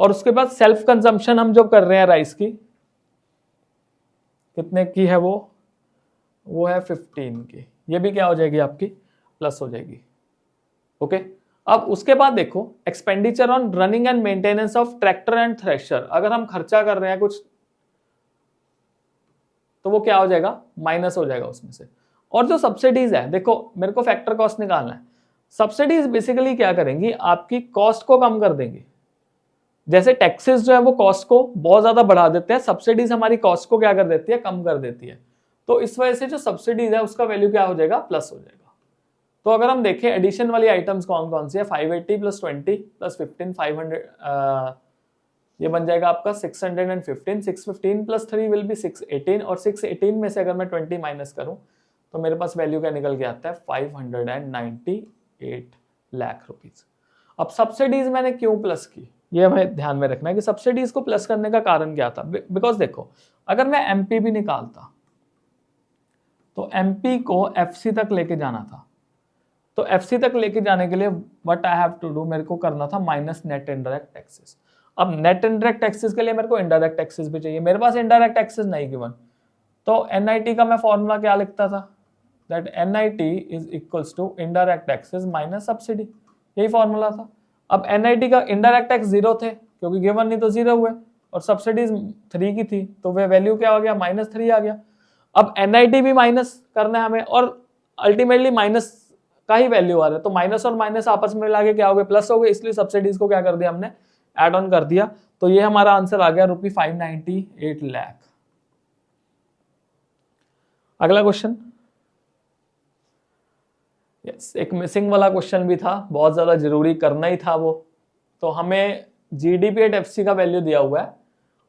और उसके बाद सेल्फ कंजम्पशन हम जो कर रहे हैं राइस की, कितने की है वो है 15 की, ये भी क्या हो जाएगी आपकी प्लस हो जाएगी। ओके, अब उसके बाद देखो expenditure on running and maintenance of tractor and thresher, अगर हम खर्चा कर रहे हैं कुछ तो वो क्या हो जाएगा, माइनस हो जाएगा उसमें से। और जो सब्सिडीज है, देखो मेरे को फैक्टर कॉस्ट निकालना है। सब्सिडीज बेसिकली क्या करेंगी, आपकी कॉस्ट को कम कर देंगी। जैसे टैक्सेस जो है वो कॉस्ट को बहुत ज्यादा बढ़ा देते हैं, सब्सिडीज हमारी कॉस्ट को क्या कर देती है, कम कर देती है। तो इस वजह से जो सब्सिडीज है उसका वैल्यू क्या हो जाएगा, प्लस हो जाएगा। तो अगर हम देखें एडिशन वाली आइटम्स कौन कौन सी है, 580 प्लस 20 प्लस 15 500, ये बन जाएगा आपका 615, 615 प्लस 3 विल बी 618, और 618 में से अगर मैं 20 माइनस करूं तो मेरे पास वैल्यू क्या निकल के आता है, 598 लाख रुपीज। अब सब्सिडीज मैंने क्यों प्लस की, ये हमें ध्यान में रखना है कि सब्सिडीज को प्लस करने का कारण क्या था। बिकॉज देखो अगर मैं एमपी भी निकालता तो एमपी को एफसी तक लेके जाना था, तो एफसी तक लेके जाने के लिए what I have to do, मेरे को करना था माइनस नेट इनडायरेक्ट टैक्सेस। अब नेट इनडायरेक्ट टैक्सेस के लिए मेरे को इनडायरेक्ट टैक्सेस भी चाहिए, मेरे पास इनडायरेक्ट टैक्सेस नहीं गिवन। तो एनआईटी का मैं फॉर्मूला क्या लिखता था, that NIT is equals to indirect taxes minus subsidy, यही फॉर्मूला था। अब एनआईटी का इनडायरेक्ट टैक्स 0 थे क्योंकि गिवन नहीं तो 0 हुए, और सब्सिडीज 3 की थी तो वे वैल्यू क्या हो गया, -3 आ गया। अब एनआईटी भी माइनस करना है हमें, और अल्टीमेटली माइनस का ही वैल्यू आ रहा है, तो माइनस और माइनस आपस में मिला के क्या हो गए, प्लस हो गए, इसलिए सब्सिडीज को क्या कर दिया हमने, एड ऑन कर दिया। तो ये हमारा आंसर आ गया ₹598 लाख। अगला क्वेश्चन, यस एक मिसिंग वाला क्वेश्चन भी था, बहुत ज्यादा जरूरी करना ही था वो। तो हमें जीडीपी एट एफसी का वैल्यू दिया हुआ है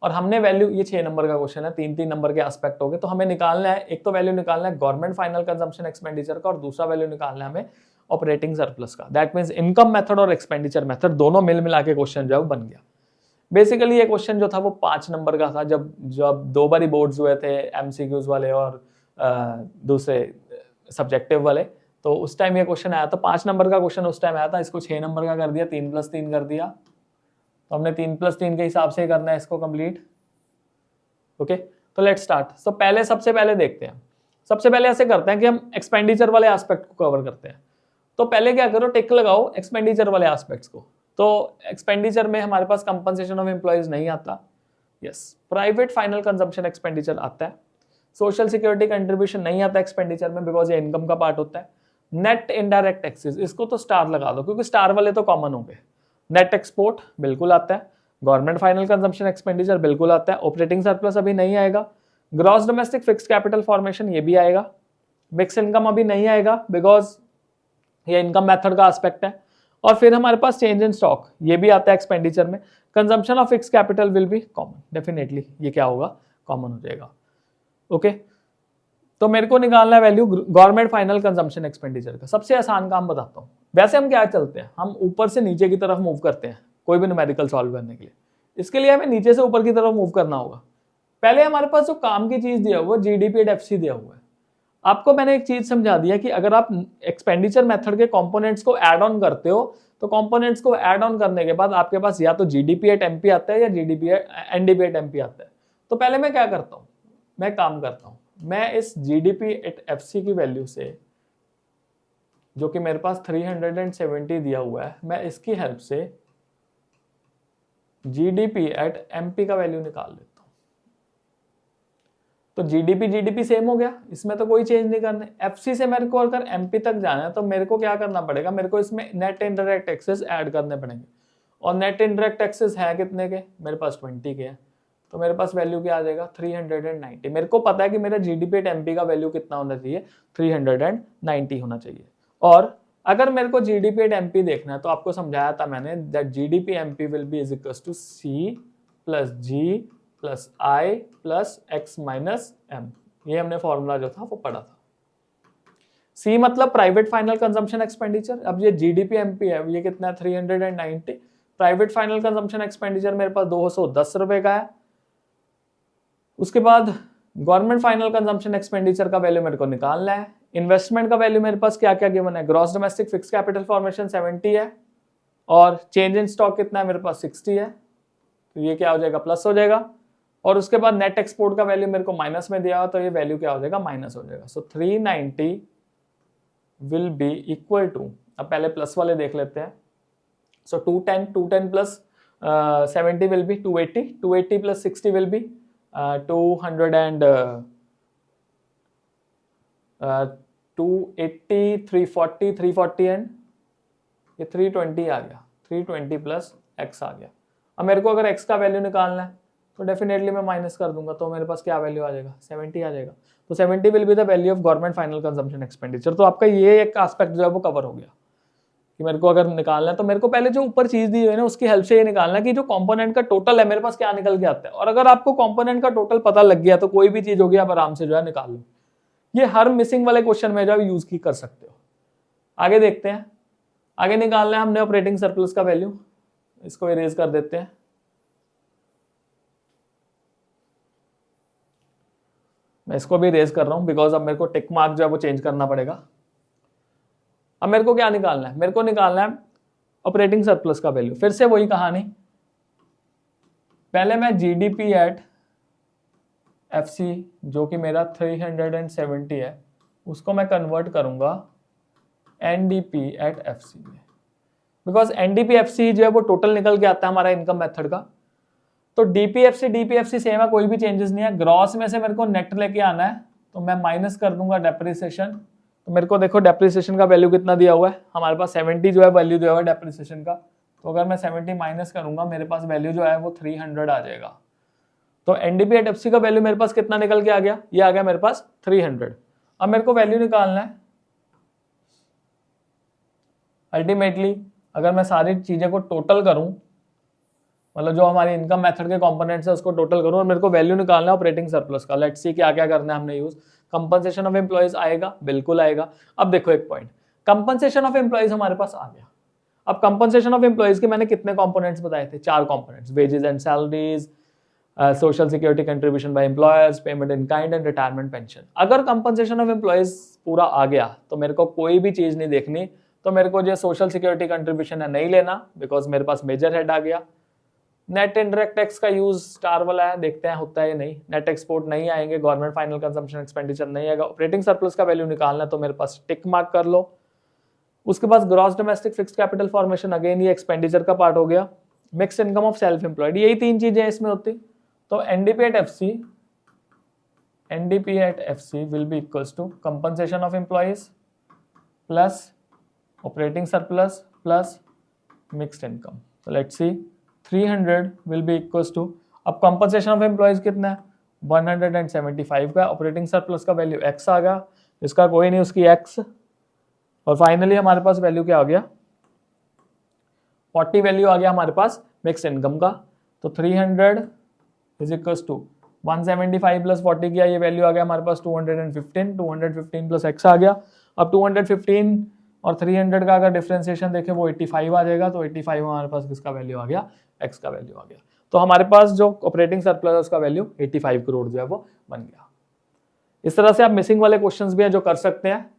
और हमने वैल्यू, ये 6 नंबर का क्वेश्चन है, 3-3 नंबर के एस्पेक्ट हो गए। तो हमें निकालना है, एक तो वैल्यू निकालना है गवर्नमेंट फाइनल कंजम्पशन एक्सपेंडिचर का, और दूसरा वैल्यू निकालना है हमें ऑपरेटिंग सरप्लस का। दैट मींस इनकम मेथड और एक्सपेंडिचर मेथड दोनों मिल मिला के क्वेश्चन जो बन गया। बेसिकली ये क्वेश्चन जो था वो 5 नंबर का था, जब 2 बारी बोर्ड्स हुए थे, एमसीक्यूज वाले और दूसरे सब्जेक्टिव वाले, तो उस टाइम ये क्वेश्चन आया था, 5 नंबर का क्वेश्चन उस टाइम आया था। इसको 6 नंबर का कर दिया, 3+3 कर दिया। तो हमने 3+3 के हिसाब से करना है इसको कंप्लीट। ओके, तो लेट स्टार्ट। तो पहले सबसे पहले देखते हैं, सबसे पहले ऐसे करते हैं कि हम एक्सपेंडिचर वाले एस्पेक्ट को कवर करते हैं। तो पहले क्या करो, टिक लगाओ एक्सपेंडिचर वाले एस्पेक्ट्स को। तो एक्सपेंडिचर में हमारे पास कंपनसेशन ऑफ एम्प्लॉइज नहीं आता, yes. Private final consumption expenditure आता है। सोशल सिक्योरिटी कंट्रीब्यूशन नहीं आता एक्सपेंडिचर में, बिकॉज ये इनकम का पार्ट होता है। नेट इनडायरेक्ट टैक्सेस, इसको तो स्टार लगा दो क्योंकि स्टार वाले तो कॉमन हो गए। नेट एक्सपोर्ट बिल्कुल आता है, गवर्नमेंट फाइनल कंजम्पशन एक्सपेंडिचर बिल्कुल आता है, ऑपरेटिंग सरप्लस अभी नहीं आएगा, gross domestic fixed capital formation ये भी आएगा, मिक्स इनकम अभी नहीं आएगा बिकॉज ये इनकम मेथड का एस्पेक्ट है, और फिर हमारे पास चेंज इन स्टॉक ये भी आता है एक्सपेंडिचर में। Consumption of fixed capital will be common, definitely ये क्या होगा, कॉमन हो जाएगा। ओके, तो मेरे को निकालना है value government final consumption expenditure का। सबसे आसान काम बताता हूँ। वैसे हम क्या चलते हैं, हम ऊपर से नीचे की तरफ मूव करते हैं कोई भी न्यूमेरिकल सॉल्व करने के लिए। इसके लिए हमें नीचे से ऊपर की तरफ मूव करना होगा। पहले हमारे पास जो काम की चीज दिया हुआ है, जीडीपी एट एफसी दिया हुआ है। आपको मैंने एक चीज समझा दिया कि अगर आप एक्सपेंडिचर मेथड के कंपोनेंट्स को ऐड ऑन करते हो, तो कंपोनेंट्स को ऐड ऑन करने के बाद आपके पास या तो जीडीपी एट एमपी आता है या जीडीपी एनडीपी एट एमपी आता है। तो पहले मैं क्या करता हूँ, मैं काम करता हूँ, मैं इस जीडीपी एट एफसी की वैल्यू से, जो कि मेरे पास 370 दिया हुआ है, मैं इसकी हेल्प से जीडीपी एट एमपी का वैल्यू निकाल लेता हूं। तो जीडीपी सेम हो गया, इसमें तो कोई चेंज नहीं करना है। एफसी से मेरे को अगर एमपी तक जाना है तो मेरे को क्या करना पड़ेगा, मेरे को इसमें नेट इनडायरेक्ट टैक्सेस ऐड करने पड़ेंगे। और नेट इनडायरेक्ट टैक्सेस है कितने के, मेरे पास 20 के हैं। तो मेरे पास वैल्यू क्या आ जाएगा, 390। मेरे को पता है कि मेरा जीडीपी एट एमपी का वैल्यू कितना होना चाहिए, 390 होना चाहिए। और अगर मेरे को जीडीपी एट एमपी देखना है तो आपको समझाया था मैंने, that GDP MP will be is equals to C plus G plus I plus X minus M. ये हमने फॉर्मूला जो था वो पढ़ा था। सी मतलब प्राइवेट फाइनल कंजम्पशन एक्सपेंडिचर। अब ये जीडीपी एमपी है, ये कितना है, 390। प्राइवेट फाइनल कंजम्पशन एक्सपेंडिचर मेरे पास 210 रुपए का है। उसके बाद गवर्नमेंट फाइनल कंजम्पशन एक्सपेंडिचर का वैल्यू मेरे को निकालना है। इन्वेस्टमेंट का वैल्यू मेरे पास क्या क्या गिवन है, gross domestic fix capital formation 70 है और चेंज इन स्टॉक कितना है मेरे पास 60 है, तो ये क्या हो जाएगा प्लस हो जाएगा। और उसके बाद नेट एक्सपोर्ट का वैल्यू मेरे को माइनस में दिया हुआ, तो ये वैल्यू क्या हो जाएगा माइनस हो जाएगा। सो 390 विल बी इक्वल टू, अब पहले प्लस वाले देख लेते हैं। सो 210 plus 70 will be 280, 280 plus 60 will be 200 and 280, 340, 340 and ये 320 आ गया, 320 प्लस x आ गया। अब मेरे को अगर x का वैल्यू निकालना है तो डेफिनेटली मैं माइनस कर दूंगा, तो मेरे पास क्या वैल्यू आ जाएगा 70 आ जाएगा। तो 70 will be the value of government final consumption expenditure. तो आपका ये एक एस्पेक्ट जो है वो कवर हो गया कि मेरे को अगर निकालना है तो मेरे को पहले जो ऊपर चीज दी हुई है ना उसकी हेल्प से ये निकालना है कि जो कंपोनेंट का टोटल है मेरे पास क्या निकल के आता है। और अगर आपको कंपोनेंट का टोटल पता लग गया तो कोई भी चीज होगी आप आराम से जो है निकाल लो। ये हर मिसिंग वाले क्वेश्चन में जो यूज की कर सकते हो। आगे देखते हैं, आगे निकालना है हमने ऑपरेटिंग सरप्लस का वैल्यू, इसको इरेज कर देते हैं। मैं इसको भी इरेज कर रहा हूं बिकॉज अब मेरे को टिक मार्क जो है वो चेंज करना पड़ेगा। अब मेरे को क्या निकालना है, मेरे को निकालना है ऑपरेटिंग सरप्लस का वैल्यू। फिर से वही कहानी, पहले मैं जीडीपी एट एफसी जो कि मेरा 370 है उसको मैं कन्वर्ट करूंगा एनडीपी एट एफसी में, बिकॉज एनडीपी एफसी जो है वो टोटल निकल के आता है हमारा इनकम मेथड का। तो डीपीएफसी सेम है, कोई भी चेंजेस नहीं है। ग्रॉस में से मेरे को नेट लेके आना है तो मैं माइनस कर दूंगा डेप्रिसिएशन। तो मेरे को देखो डेप्रिसिएशन का वैल्यू कितना दिया हुआ है हमारे पास 70 जो है वैल्यू दिया हुआ है डेप्रिसिएशन का। तो अगर मैं 70 माइनस करूंगा मेरे पास वैल्यू जो है वो 300 आ जाएगा। तो एनडीपी एट एफसी का वैल्यू मेरे पास कितना निकल के आ गया, ये आ गया मेरे पास 300। अब मेरे को वैल्यू निकालना है अल्टीमेटली, अगर मैं सारी चीजें को टोटल करूं, मतलब जो हमारी इनकम मेथड के कंपोनेंट्स है उसको टोटल करूं और मेरे को वैल्यू निकालना है ऑपरेटिंग सरप्लस का। लेट्स सी क्या क्या करना है हमने यूज। कंपनसेशन ऑफ एम्प्लॉइज आएगा, बिल्कुल आएगा। अब देखो एक पॉइंट, कंपनसेशन ऑफ एम्प्लॉइज हमारे पास आ गया। अब कंपनसेशन ऑफ एम्प्लॉइज के मैंने कितने कंपोनेंट्स बताए थे, 4 components, wages and salaries, social security contribution by employers, payment in kind and retirement pension. अगर कंपनसेशन ऑफ एम्प्लॉइज पूरा आ गया तो मेरे को कोई भी चीज नहीं देखनी, तो मेरे को जो सोशल सिक्योरिटी कंट्रीब्यूशन है नहीं लेना बिकॉज मेरे पास मेजर हेड आ गया। नेट इनडायरेक्ट टैक्स का यूज स्टार वाला है, देखते हैं होता है नहीं। नेट एक्सपोर्ट नहीं आएंगे, गवर्नमेंट फाइनल कंजम्पशन एक्सपेंडिचर नहीं आएगा। ऑपरेटिंग सरप्लस का वैल्यू निकालना तो मेरे पास टिक मार्क कर लो। उसके बाद gross domestic fixed capital formation, again ये एक्सपेंडिचर का पार्ट हो गया। Mix income of self employed, यही 3 चीजें इसमें होती। तो NDP at FC will be equals to compensation of employees plus operating surplus plus mixed income. तो let's see 300 will be equals to, अब कंपनसेशन ऑफ एम्प्लॉइज कितना है 175 का, ऑपरेटिंग सरप्लस का वैल्यू x आ गया, इसका कोई नहीं उसकी x। और फाइनली हमारे पास वैल्यू क्या आ गया 40 वैल्यू आ गया हमारे पास मिक्स इनकम का। तो 300 इज इक्वल्स टू 175 प्लस 40 किया, ये वैल्यू आ गया हमारे पास 215 प्लस x आ गया। अब 215 और 300 का अगर डिफरेंशिएशन देखें वो 85 आ जाएगा। तो 85 हमारे पास किसका वैल्यू आ गया, x का वैल्यू आ गया। तो हमारे पास जो ऑपरेटिंग सरप्लस है उसका वैल्यू 85 करोड़ जो है वो बन गया। इस तरह से आप मिसिंग वाले क्वेश्चंस भी हैं जो कर सकते हैं।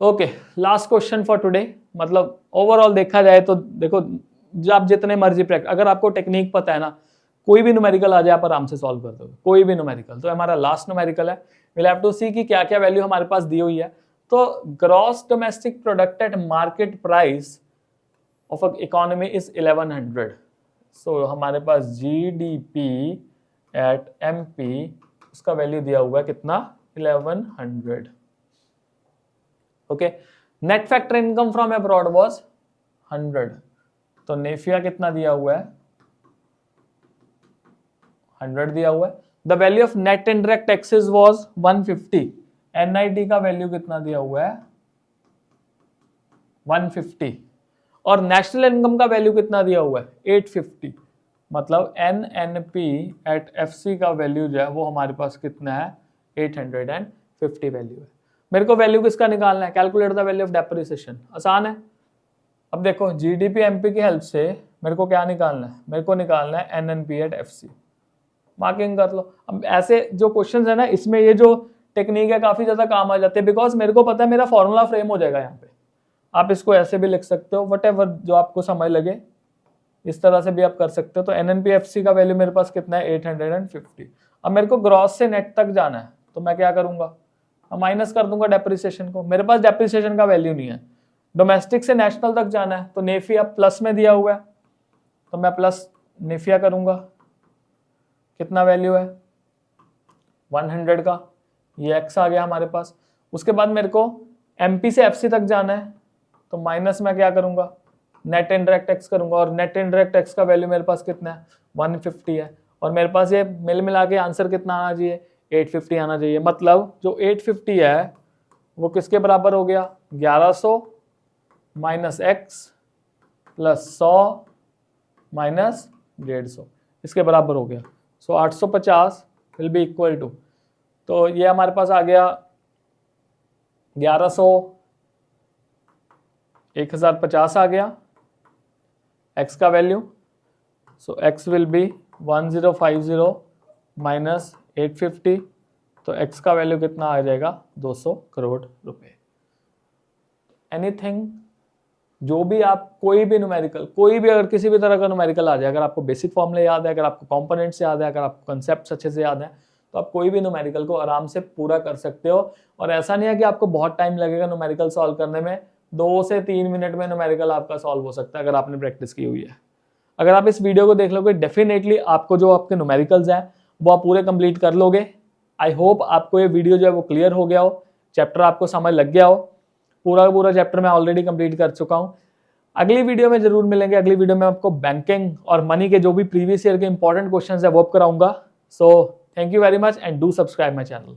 Okay, last question for today. मतलब ओवरऑल देखा जाए तो देखो आप जितने मर्जी प्रैक्टिस, अगर आपको टेक्निक पता है ना, कोई भी न्यूमेरिकल आ जाए आप आराम से सॉल्व कर दोगे, कोई भी न्यूमेरिकल। तो हमारा लास्ट न्यूमेरिकल है, we'll have to see कि क्या क्या वैल्यू हमारे पास दी हुई है। तो gross domestic product at market price of economy is 1100। सो हमारे पास जीडीपी एट एमपी उसका वैल्यू दिया हुआ है कितना 1100। Okay, net factor income from abroad was 100। तो नेफिया कितना दिया हुआ है 100 दिया हुआ है। The value of net indirect taxes was 150। NIT का वैल्यू कितना दिया हुआ है 150। और नेशनल इनकम का वैल्यू कितना दिया हुआ है 850। मतलब एनएनपी एट एफसी का वैल्यू जो है वो हमारे पास कितना है 850 वैल्यू है। मेरे को वैल्यू किसका निकालना है, calculate the value of depreciation. आसान है। अब देखो जीडीपी एमपी की हेल्प से मेरे को क्या निकालना है, मेरे को निकालना है NNP एट FC। मार्किंग कर लो। अब ऐसे जो क्वेश्चन है ना, इसमें ये जो टेक्निक है काफी ज्यादा काम आ जाते हैं, बिकॉज मेरे को पता है मेरा फॉर्मूला फ्रेम हो जाएगा यहाँ पे। आप इसको ऐसे भी लिख सकते हो, वट जो आपको समझ लगे, इस तरह से भी आप कर सकते हो। तो NNP FC का वैल्यू मेरे पास कितना है, 850। अब मेरे को ग्रॉस से नेट तक जाना है, तो मैं क्या करूंगा, माइनस कर दूंगा डेप्रिसिएशन को। मेरे पास डेप्रिसिएशन का वैल्यू नहीं है। डोमेस्टिक से नेशनल तक जाना है, तो नेफिया प्लस में दिया हुआ है, तो मैं प्लस नेफिया करूंगा। कितना वैल्यू है, 100 का, ये x आ गया हमारे पास। उसके बाद मेरे को MP से FC तक जाना है, तो माइनस में क्या करूंगा, नेट इनडायरेक्ट एक्स करूंगा, और नेट इनडायरेक्ट एक्स का वैल्यू मेरे पास कितना है, 150 है। और मेरे पास ये मिल मिला के आंसर कितना आना चाहिए, 850 आना चाहिए। मतलब जो 850 है वो किसके बराबर हो गया, 1100 माइनस एक्स प्लस 100 माइनस 150, इसके बराबर हो गया। सो 850 विल बी इक्वल टू, तो ये हमारे पास आ गया 1100 1050 आ गया x का value. So x will be 1050 minus 850, तो x का वैल्यू कितना आ जाएगा, 200 करोड़ रुपए। एनीथिंग, जो भी आप कोई भी न्यूमेरिकल, कोई भी अगर किसी भी तरह का न्यूमेरिकल आ जाए, अगर आपको बेसिक फॉर्मूले याद है, अगर आपको कंपोनेंट्स याद है, अगर आपको कंसेप्ट्स अच्छे से याद है, तो आप कोई भी न्यूमेरिकल को आराम से पूरा कर सकते हो। और ऐसा नहीं है कि आपको बहुत टाइम लगेगा न्यूमेरिकल सॉल्व करने में, 2 से 3 मिनट में न्यूमेरिकल आपका सॉल्व हो सकता है अगर आपने प्रैक्टिस की हुई है। अगर आप इस वीडियो को देख लोगे, डेफिनेटली आपको जो आपके न्यूमेरिकल्स हैं वो आप पूरे कंप्लीट कर लोगे। आई होप आपको ये वीडियो जो है वो क्लियर हो गया हो, चैप्टर आपको समझ लग गया हो। पूरा चैप्टर मैं ऑलरेडी कंप्लीट कर चुका हूँ। अगली वीडियो में जरूर मिलेंगे। अगली वीडियो में आपको बैंकिंग और मनी के जो भी प्रीवियस ईयर के इंपॉर्टेंट क्वेश्चंस है वो कराऊंगा। So thank you very much and do subscribe my channel.